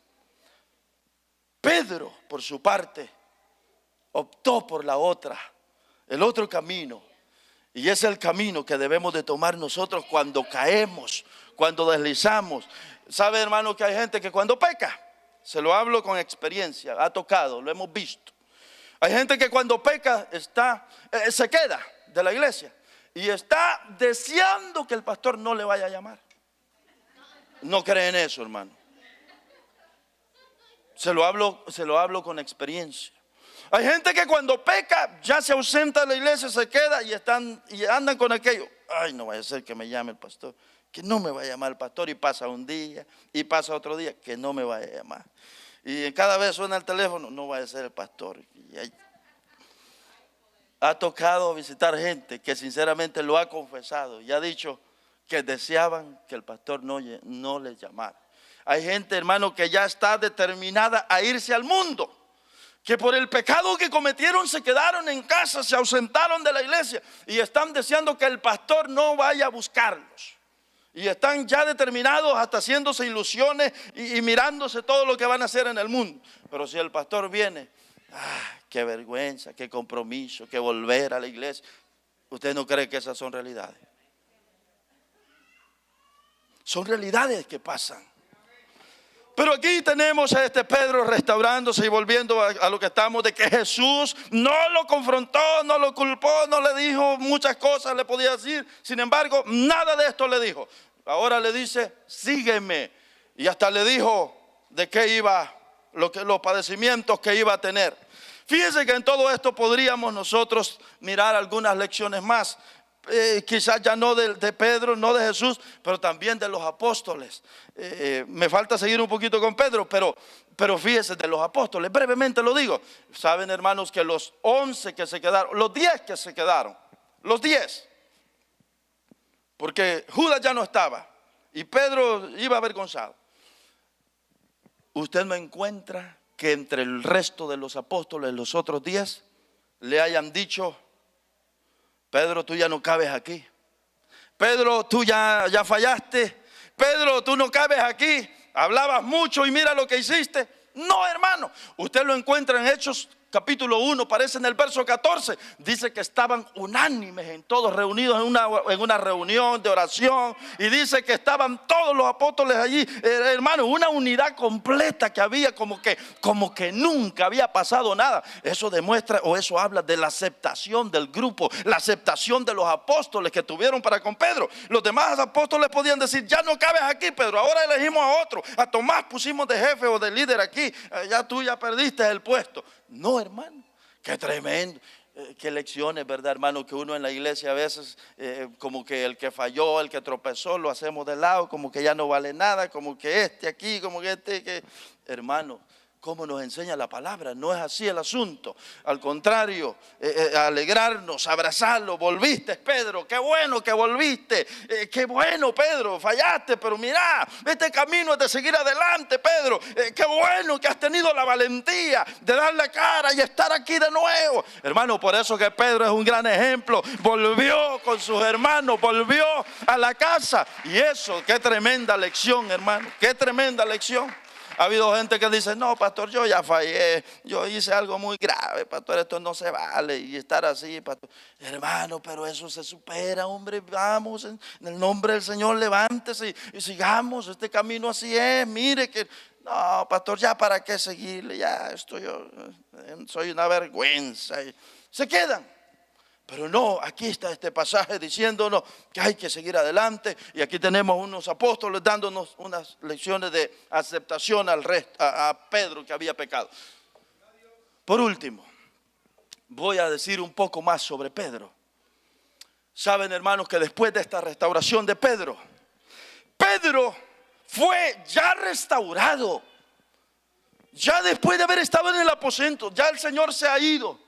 Pedro, por su parte, optó por el otro camino. Y es el camino que debemos de tomar nosotros cuando caemos, cuando deslizamos. ¿Sabe, hermano, que hay gente que cuando peca? Se lo hablo con experiencia, ha tocado, lo hemos visto. Hay gente que cuando peca se queda de la iglesia y está deseando que el pastor no le vaya a llamar. No creen eso, hermano. Se lo hablo con experiencia. Hay gente que cuando peca ya se ausenta de la iglesia, se queda y andan con aquello. Ay, no vaya a ser que me llame el pastor, que no me vaya a llamar el pastor. Y pasa un día y pasa otro día, que no me vaya a llamar. Y cada vez suena el teléfono, no vaya a ser el pastor. Ha tocado visitar gente que sinceramente lo ha confesado y ha dicho que deseaban que el pastor no les llamara. Hay gente, hermano, que ya está determinada a irse al mundo, que por el pecado que cometieron se quedaron en casa, se ausentaron de la iglesia y están deseando que el pastor no vaya a buscarlos. Y están ya determinados, hasta haciéndose ilusiones y mirándose todo lo que van a hacer en el mundo. Pero si el pastor viene, qué vergüenza, qué compromiso, qué volver a la iglesia. ¿Usted no cree que esas son realidades? Son realidades que pasan. Pero aquí tenemos a este Pedro restaurándose y volviendo a lo que estamos, de que Jesús no lo confrontó, no lo culpó, no le dijo muchas cosas, le podía decir. Sin embargo, nada de esto le dijo. Ahora le dice: sígueme. Y hasta le dijo: de qué iba, los padecimientos que iba a tener. Fíjense que en todo esto podríamos nosotros mirar algunas lecciones más. Quizás ya no de Pedro, no de Jesús, pero también de los apóstoles. Me falta seguir un poquito con Pedro, pero fíjense, de los apóstoles, brevemente lo digo. Saben, hermanos, que los 11 que se quedaron, los 10 que se quedaron, los 10, porque Judas ya no estaba y Pedro iba avergonzado. Usted no encuentra que entre el resto de los apóstoles, los otros 10, le hayan dicho: Pedro, tú ya no cabes aquí. Pedro, tú ya fallaste. Pedro, tú no cabes aquí. Hablabas mucho y mira lo que hiciste. No, hermano. Usted lo encuentra en Hechos capítulo 1, parece en el verso 14. Dice que estaban unánimes en todos, reunidos en una reunión de oración. Y dice que estaban todos los apóstoles allí, hermano, una unidad completa que había, como que nunca había pasado nada. Eso demuestra, o eso habla de la aceptación del grupo, la aceptación de los apóstoles que tuvieron para con Pedro. Los demás apóstoles podían decir: ya no cabes aquí, Pedro, ahora elegimos a otro. A Tomás pusimos de jefe o de líder aquí. Ya tú ya perdiste el puesto. No, hermano, qué tremendo. Qué lecciones, ¿verdad, hermano? Que uno en la iglesia a veces como que el que falló, el que tropezó, lo hacemos de lado, como que ya no vale nada, como que aquí, como que hermano, ¿cómo nos enseña la palabra? No es así el asunto. Al contrario, alegrarnos, abrazarlo. Volviste, Pedro, qué bueno que volviste. Qué bueno, Pedro, fallaste, pero mira, este camino es de seguir adelante, Pedro. Qué bueno que has tenido la valentía de dar la cara y estar aquí de nuevo. Hermano, por eso que Pedro es un gran ejemplo. Volvió con sus hermanos, volvió a la casa. Y eso, qué tremenda lección, hermano, qué tremenda lección. Ha habido gente que dice: no, pastor, yo ya fallé, yo hice algo muy grave, pastor, esto no se vale, y estar así, pastor. Hermano, pero eso se supera, hombre. Vamos, en el nombre del Señor, levántese y sigamos, este camino así es. Mire que, no, pastor, ya para qué seguirle, ya yo soy una vergüenza. Y se quedan. Pero no, aquí está este pasaje diciéndonos que hay que seguir adelante. Y aquí tenemos unos apóstoles dándonos unas lecciones de aceptación a Pedro, que había pecado. Por último, voy a decir un poco más sobre Pedro. Saben, hermanos, que después de esta restauración de Pedro fue ya restaurado. Ya después de haber estado en el aposento, ya el Señor se ha ido.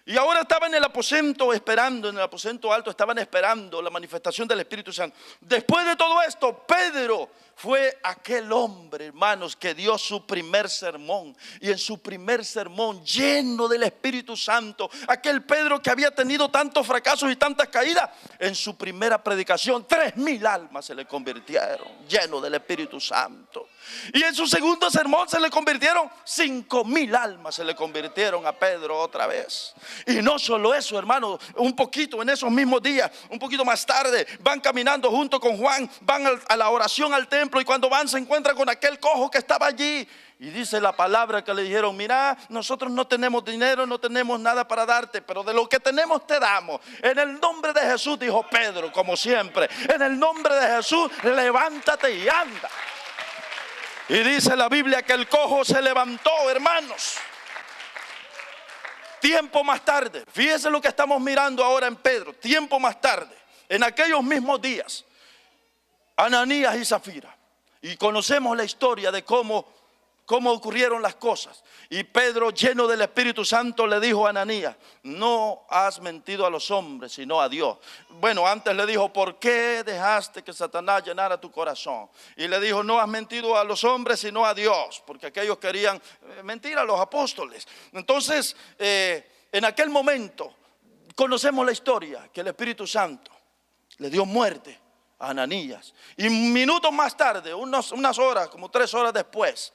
Y ahora estaba en el aposento esperando, en el aposento alto estaban esperando la manifestación del Espíritu Santo. Después de todo esto, Pedro fue aquel hombre, hermanos, que dio su primer sermón. Y en su primer sermón, lleno del Espíritu Santo, aquel Pedro que había tenido tantos fracasos y tantas caídas, en su primera predicación 3,000 almas se le convirtieron, lleno del Espíritu Santo. Y en su segundo sermón se le convirtieron 5,000 almas, se le convirtieron a Pedro otra vez. Y no solo eso, hermano, un poquito en esos mismos días, un poquito más tarde, van caminando junto con Juan, van a la oración al templo, y cuando van se encuentran con aquel cojo que estaba allí. Y dice la palabra que le dijeron: mira, nosotros no tenemos dinero, no tenemos nada para darte, pero de lo que tenemos te damos. En el nombre de Jesús, dijo Pedro, como siempre, en el nombre de Jesús, levántate y anda. Y dice la Biblia que el cojo se levantó, hermanos. Tiempo más tarde, fíjense lo que estamos mirando ahora en Pedro. Tiempo más tarde, en aquellos mismos días, Ananías y Zafira. Y conocemos la historia de cómo ocurrieron las cosas. Y Pedro, lleno del Espíritu Santo, le dijo a Ananías: no has mentido a los hombres, sino a Dios. Bueno, antes le dijo: ¿por qué dejaste que Satanás llenara tu corazón? Y le dijo: no has mentido a los hombres, sino a Dios, porque aquellos querían mentir a los apóstoles. Entonces, en aquel momento, conocemos la historia, que el Espíritu Santo le dio muerte a Ananías. Y minutos más tarde, unas horas, como 3 horas después,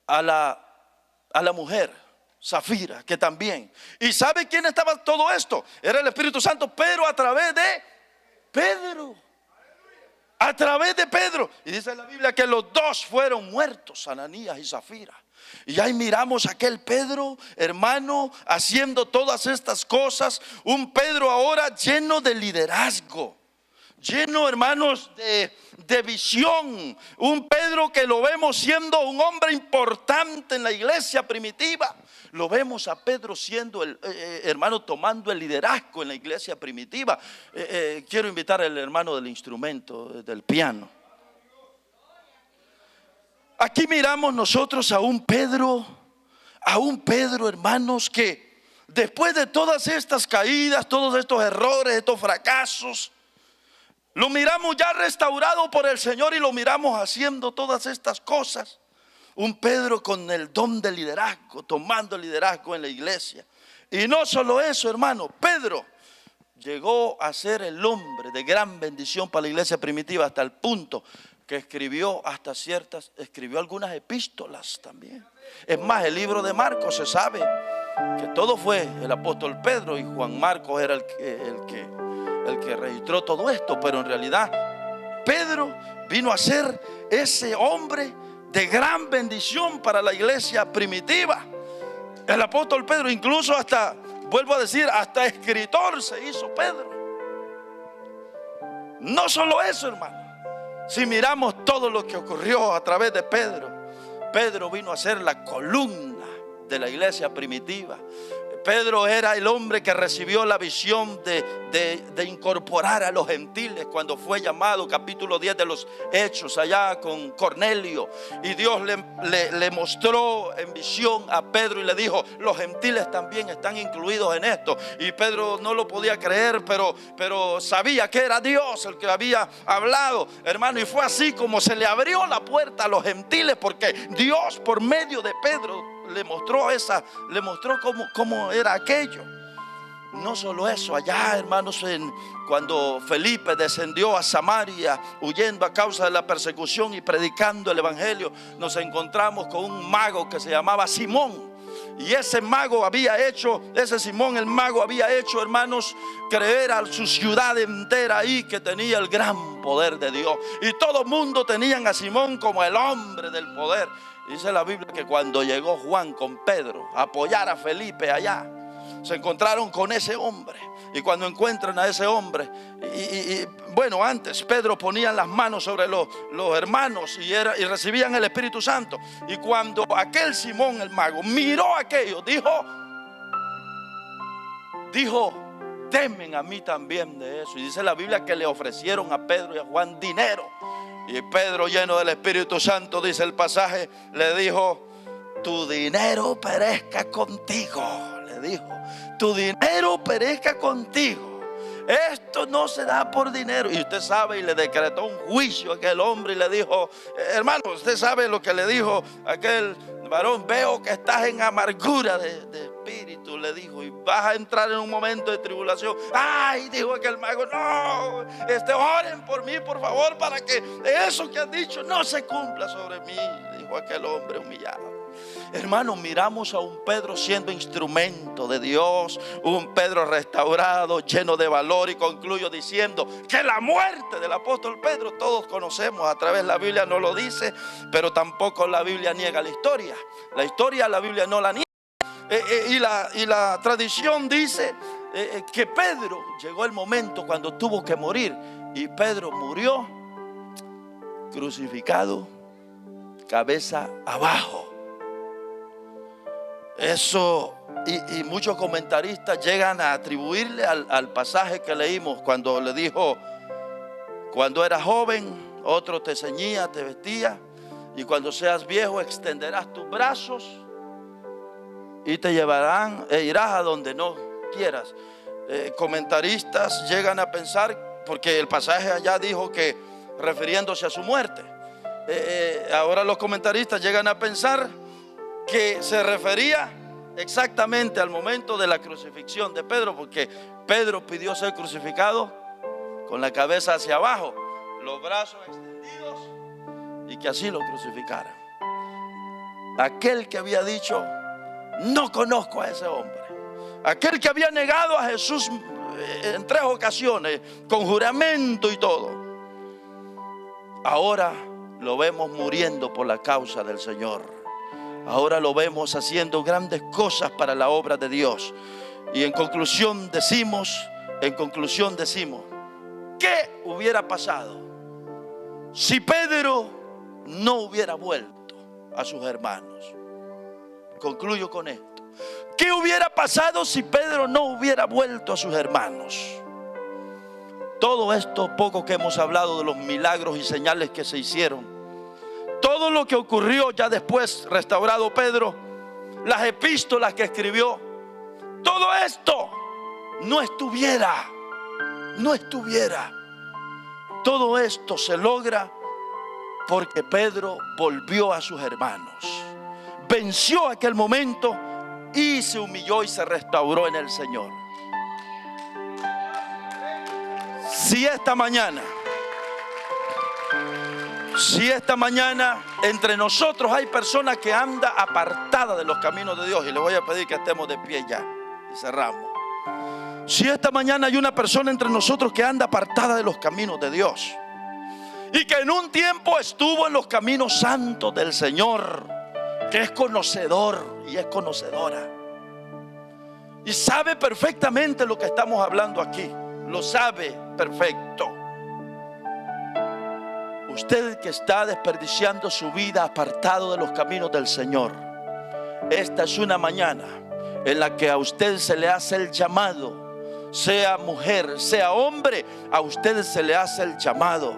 a la mujer Zafira, que también. ¿Y sabe quién estaba todo esto? Era el Espíritu Santo, pero a través de Pedro. A través de Pedro. Y dice la Biblia que los dos fueron muertos, Ananías y Zafira. Y ahí miramos a aquel Pedro, hermano, haciendo todas estas cosas. Un Pedro ahora lleno de liderazgo, lleno, hermanos, de visión. Un Pedro que lo vemos siendo un hombre importante en la iglesia primitiva. Lo vemos a Pedro siendo, hermano, tomando el liderazgo en la iglesia primitiva. Quiero invitar al hermano del instrumento, del piano. Aquí miramos nosotros a un Pedro, hermanos, que después de todas estas caídas, todos estos errores, estos fracasos, lo miramos ya restaurado por el Señor y lo miramos haciendo todas estas cosas. Un Pedro con el don de liderazgo, tomando el liderazgo en la iglesia. Y no solo eso, hermano, Pedro llegó a ser el hombre de gran bendición para la iglesia primitiva hasta el punto que escribió algunas epístolas también. Es más, el libro de Marcos se sabe que todo fue el apóstol Pedro y Juan Marcos era el que registró todo esto, pero en realidad Pedro vino a ser ese hombre de gran bendición para la iglesia primitiva. El apóstol Pedro, incluso hasta, vuelvo a decir, hasta escritor se hizo Pedro. No solo eso, hermano. Si miramos todo lo que ocurrió a través de Pedro, Pedro vino a ser la columna de la iglesia primitiva. Pedro era el hombre que recibió la visión de incorporar a los gentiles cuando fue llamado, capítulo 10 de los Hechos, allá con Cornelio. Y Dios le mostró en visión a Pedro y le dijo: los gentiles también están incluidos en esto. Y Pedro no lo podía creer, pero sabía que era Dios el que había hablado, hermano. Y fue así como se le abrió la puerta a los gentiles, porque Dios, por medio de Pedro, le mostró cómo era aquello. No solo eso, allá, hermanos, cuando Felipe descendió a Samaria huyendo a causa de la persecución y predicando el evangelio, nos encontramos con un mago que se llamaba Simón. Y ese Simón el mago había hecho, hermanos, creer a su ciudad entera ahí que tenía el gran poder de Dios. Y todo el mundo tenían a Simón como el hombre del poder. Dice la Biblia que cuando llegó Juan con Pedro a apoyar a Felipe allá, se encontraron con ese hombre. Y cuando encuentran a ese hombre, bueno, antes Pedro ponía las manos sobre los hermanos y recibían el Espíritu Santo. Y cuando aquel Simón el mago miró aquello, dijo: temen a mí también de eso. Y dice la Biblia que le ofrecieron a Pedro y a Juan dinero. Y Pedro, lleno del Espíritu Santo, dice el pasaje, le dijo: tu dinero perezca contigo. Le dijo: tu dinero perezca contigo. Esto no se da por dinero. Y usted sabe, y le decretó un juicio a aquel hombre y le dijo: hermano, usted sabe lo que le dijo aquel varón: veo que estás en amargura de espíritu, le dijo, y vas a entrar en un momento de tribulación. Ay, dijo aquel mago, no, oren por mí, por favor, para que eso que has dicho no se cumpla sobre mí, dijo aquel hombre humillado. Hermanos, miramos a un Pedro siendo instrumento de Dios, un Pedro restaurado, lleno de valor, y concluyo diciendo que la muerte del apóstol Pedro todos conocemos a través de la Biblia, no lo dice, pero tampoco la Biblia niega la historia. La Biblia no la niega. Y la tradición dice que Pedro llegó el momento cuando tuvo que morir, y Pedro murió crucificado, cabeza abajo. Eso, y muchos comentaristas llegan a atribuirle al pasaje que leímos cuando le dijo: cuando eras joven, otro te ceñía, te vestía, y cuando seas viejo extenderás tus brazos y te llevarán e irás a donde no quieras. Comentaristas llegan a pensar, porque el pasaje allá dijo que refiriéndose a su muerte, ahora los comentaristas llegan a pensar que se refería exactamente al momento de la crucifixión de Pedro, porque Pedro pidió ser crucificado con la cabeza hacia abajo, los brazos extendidos, y que así lo crucificaran. Aquel que había dicho: no conozco a ese hombre, aquel que había negado a Jesús en 3 ocasiones con juramento y todo, ahora lo vemos muriendo por la causa del Señor. Ahora lo vemos haciendo grandes cosas para la obra de Dios. Y en conclusión decimos, ¿qué hubiera pasado si Pedro no hubiera vuelto a sus hermanos? Concluyo con esto. ¿Qué hubiera pasado si Pedro no hubiera vuelto a sus hermanos? Todo esto poco que hemos hablado de los milagros y señales que se hicieron, todo lo que ocurrió ya después restaurado Pedro, las epístolas que escribió, todo esto no estuviera. Todo esto se logra porque Pedro volvió a sus hermanos, venció aquel momento y se humilló y se restauró en el Señor. Si esta mañana entre nosotros hay personas que andan apartadas de los caminos de Dios, y les voy a pedir que estemos de pie ya y cerramos. Si esta mañana hay una persona entre nosotros que anda apartada de los caminos de Dios y que en un tiempo estuvo en los caminos santos del Señor, que es conocedor y es conocedora y sabe perfectamente lo que estamos hablando aquí, lo sabe perfecto. Usted que está desperdiciando su vida apartado de los caminos del Señor, esta es una mañana en la que a usted se le hace el llamado. Sea mujer, sea hombre, a usted se le hace el llamado.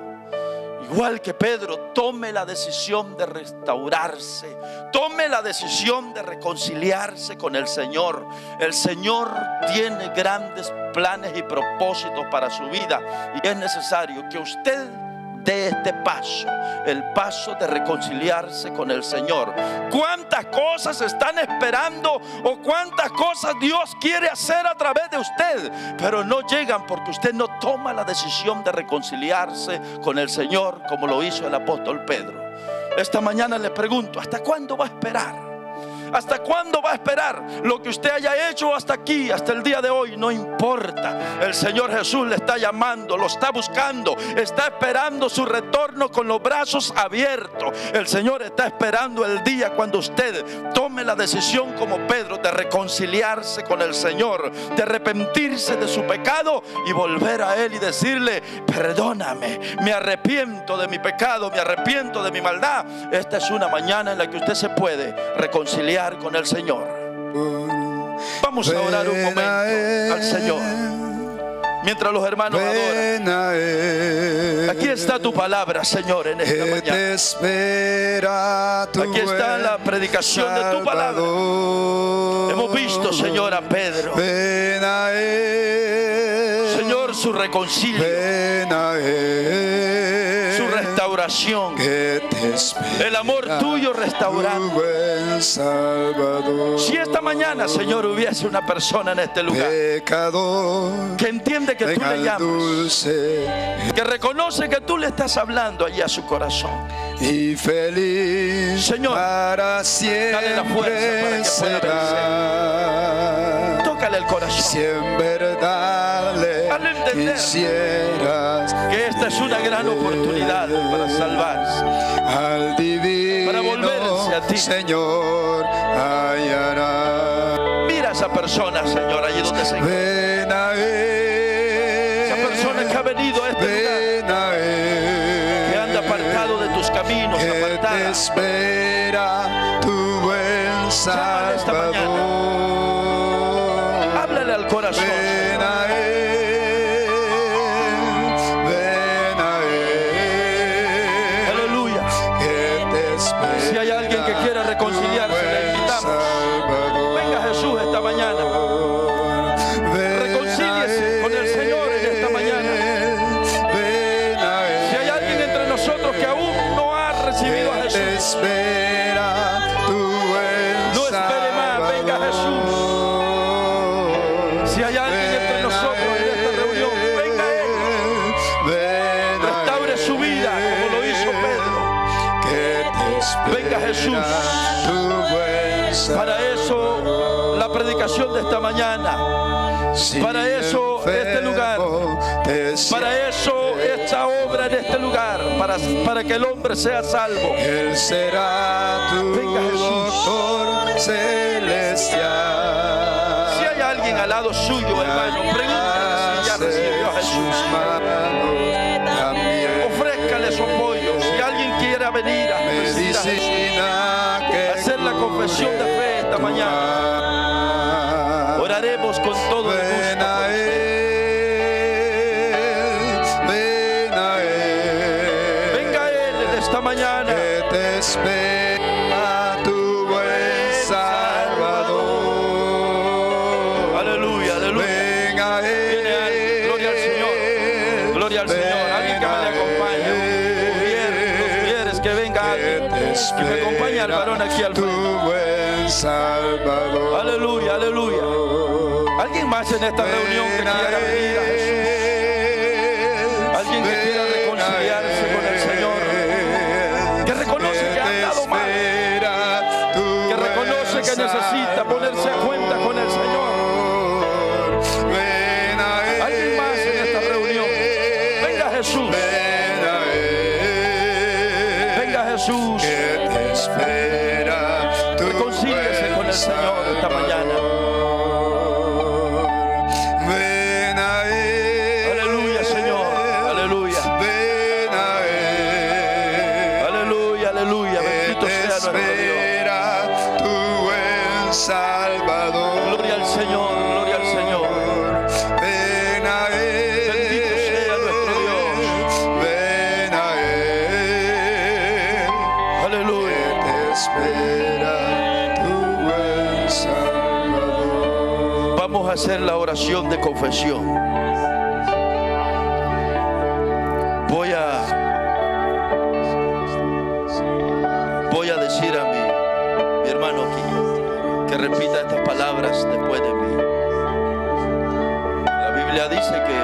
Igual que Pedro, tome la decisión de restaurarse, tome la decisión de reconciliarse con el Señor. El Señor tiene grandes planes y propósitos para su vida, y es necesario que usted dé este paso, el paso de reconciliarse con el Señor. ¿Cuántas cosas están esperando o cuántas cosas Dios quiere hacer a través de usted? Pero no llegan porque usted no toma la decisión de reconciliarse con el Señor como lo hizo el apóstol Pedro. Esta mañana le pregunto, ¿hasta cuándo va a esperar? ¿Hasta cuándo va a esperar? Lo que usted haya hecho hasta aquí, hasta el día de hoy, no importa. El Señor Jesús le está llamando, lo está buscando, está esperando su retorno con los brazos abiertos. El Señor está esperando el día cuando usted tome la decisión como Pedro de reconciliarse con el Señor, de arrepentirse de su pecado y volver a Él y decirle: perdóname, me arrepiento de mi pecado, me arrepiento de mi maldad. Esta es una mañana en la que usted se puede reconciliar con el Señor. Vamos a orar un momento al Señor mientras los hermanos adoran. Aquí está tu palabra, Señor, en esta mañana. Aquí está la predicación de tu palabra. Hemos visto, Señor, a Pedro, Señor, su reconcilio, su restauración, el amor tuyo restaurando. Si esta mañana, Señor, hubiese una persona en este lugar que entiende que tú le llamas, que reconoce que tú le estás hablando allí a su corazón, y feliz, Señor, para siempre, dale la fuerza para que pueda vencer. Tócale el corazón. Si en verdad le quisieras, que esta es una gran oportunidad para salvarse, al divino para volverse a ti, Señor, hallará. Mira a esa persona, Señor, allí donde se encuentra. Ven a Él, esa persona que ha venido a este ven lugar, a Él, que anda apartado de tus caminos, que te apartada. espera tu buen Llámale esta Salvador. Háblale al corazón. Ven a Él, ven a Él. Aleluya. Que te espera. Si hay alguien que quiera reconciliarse, le invitamos. Venga Jesús esta mañana. Reconcíliese con el Señor en esta mañana. Si hay alguien entre nosotros que aún no ha recibido a Jesús, espera tu buen no espere más, venga Jesús. Si hay alguien entre nosotros en esta reunión, venga Él. Restaure su vida como lo hizo Pedro. Venga Jesús. Para eso la predicación de esta mañana, para eso este lugar, para eso esta obra en este lugar, para que el hombre sea salvo. Él será tu Venga, Jesús. doctor celestial. Si hay alguien al lado suyo, hermano, pregúntale si ya recibió a Jesús. sus manos también. Ofrézcale su apoyo. Si alguien quiera venir a recibir a Jesús, Medicina que hacer la confesión de fe esta mañana, oraremos con todo el gusto. ven a Él, ven a Él. Venga a Él en esta mañana. Que te espera tu buen Salvador. Aleluya, aleluya. Ven a Él. Viene alguien. Gloria al Señor. Gloria al Señor. Alguien que me le acompañe. Mujeres, que venga alguien. Que me acompañe al varón aquí al frente. Tu buen Salvador. Aleluya, aleluya. Alguien más en esta reunión que quiera venir a Jesús. Alguien que quiera reconciliarse con el Señor. Que reconoce que ha andado mal. Que reconoce que necesita ponerse a cuenta con el Señor. Alguien más en esta reunión. Venga Jesús. Venga Jesús. Reconcíliese con el Señor esta mañana. Aleluya, Señor. Aleluya. Aleluya, aleluya. Bendito sea nuestro Dios. Tu buen Salvador. Gloria al Señor, gloria al Señor. Ven a Él. Bendito sea nuestro Dios. Ven a Él. Aleluya. Te espera tu buen Salvador. Vamos a hacer la oración de confesión. Voy a decir a mi hermano aquí que repita estas palabras después de mí. La Biblia dice que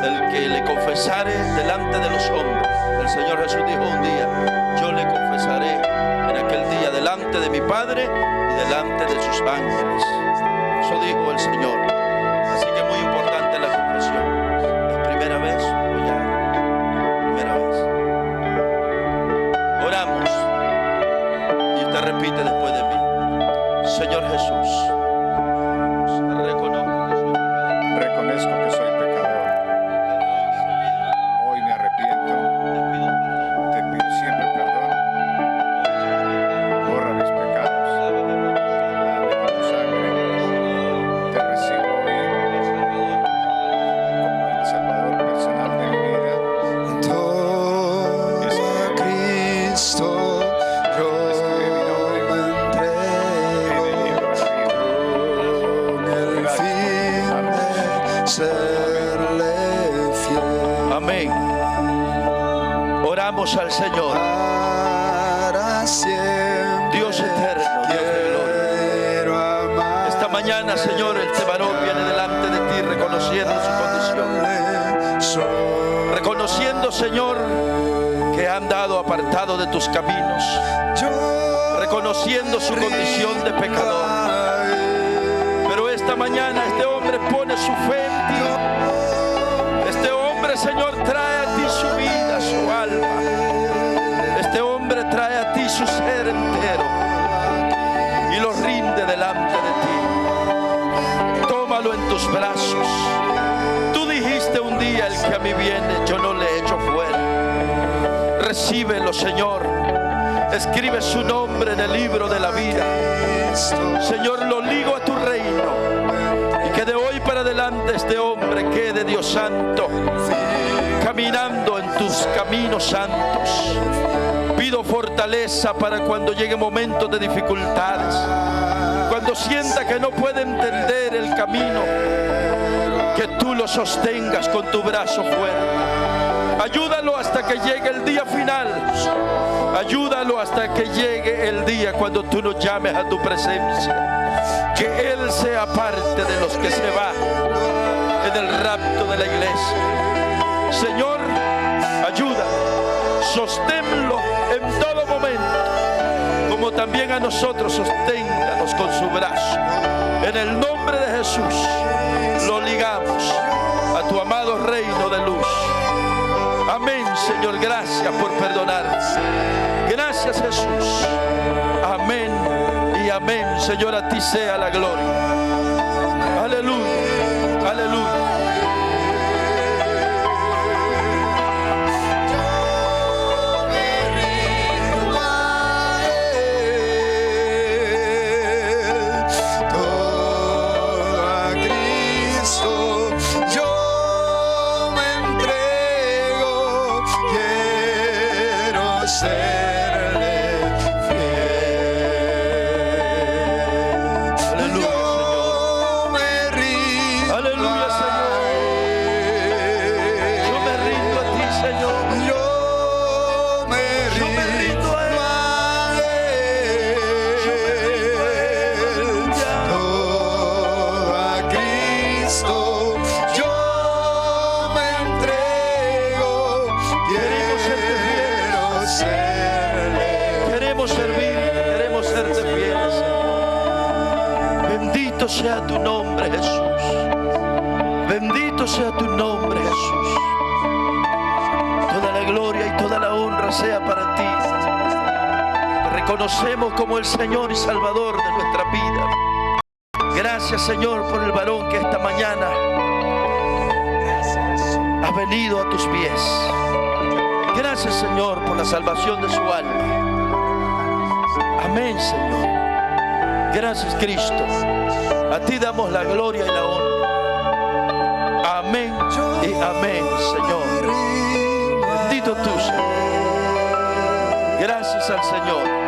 el que le confesare delante de los hombres, el Señor Jesús dijo un día: yo le confesaré en aquel día delante de mi Padre y delante de sus ángeles. Eso dijo el Señor. Así que es muy importante la confesión. ¿Es primera vez o ya? Primera vez. Oramos y usted repite después de mí: Señor Jesús, Reconozco que soy pecador. Hoy me arrepiento. Te pido siempre perdón. Borra mis pecados. Lávame con tu sangre. Te recibo hoy como el Salvador personal de mi vida. Cristo, yo me entrego con el fin de serle fiel. amén. Oramos al Señor. Para siempre. Dios eterno, Dios de gloria. Quiero amar. Esta mañana, Señor, este varón viene delante de ti reconociendo su condición. Reconociendo, Señor, que ha andado apartado de tus caminos. Reconociendo su condición de pecador. Pero esta mañana este hombre pone su fe en ti. Este hombre, Señor, trae a ti su vida, su alma. Este hombre trae a ti su ser entero y lo rinde delante de ti. Tómalo en tus brazos. Tú dijiste un día: el que a mí viene, yo no le echo fuera. Recíbelo, Señor. Escribe su nombre en el libro de la vida. Señor, lo ligo a tu reino. Y que de hoy para adelante este hombre quede, Dios santo, caminando en tus caminos santos. Pido fortaleza para cuando llegue momentos de dificultades. Cuando sienta que no puede entender el camino, que tú lo sostengas con tu brazo fuerte. Ayúdalo hasta que llegue el día final. Ayúdalo hasta que llegue el día cuando tú nos llames a tu presencia. Que Él sea parte de los que se va en el rapto de la iglesia. Señor, ayúdalo, sosténlo en todo momento, como también a nosotros sosténganos con su brazo. En el nombre de Jesús lo ligamos a tu amado reino de luz. Amén, Señor, gracias por perdonarnos. Gracias, Jesús. Amén y amén. Señor, a ti sea la gloria. Aleluya. Aleluya. Sea tu nombre, Jesús. Bendito sea tu nombre, Jesús. Toda la gloria y toda la honra sea para ti. Te reconocemos como el Señor y Salvador de nuestra vida. Gracias, Señor, por el varón que esta mañana ha venido a tus pies. Gracias, Señor, por la salvación de su alma. Amén, Señor. Gracias, Cristo. A ti damos la gloria y la honra. Amén y amén, Señor. Bendito tú, Señor. Gracias al Señor.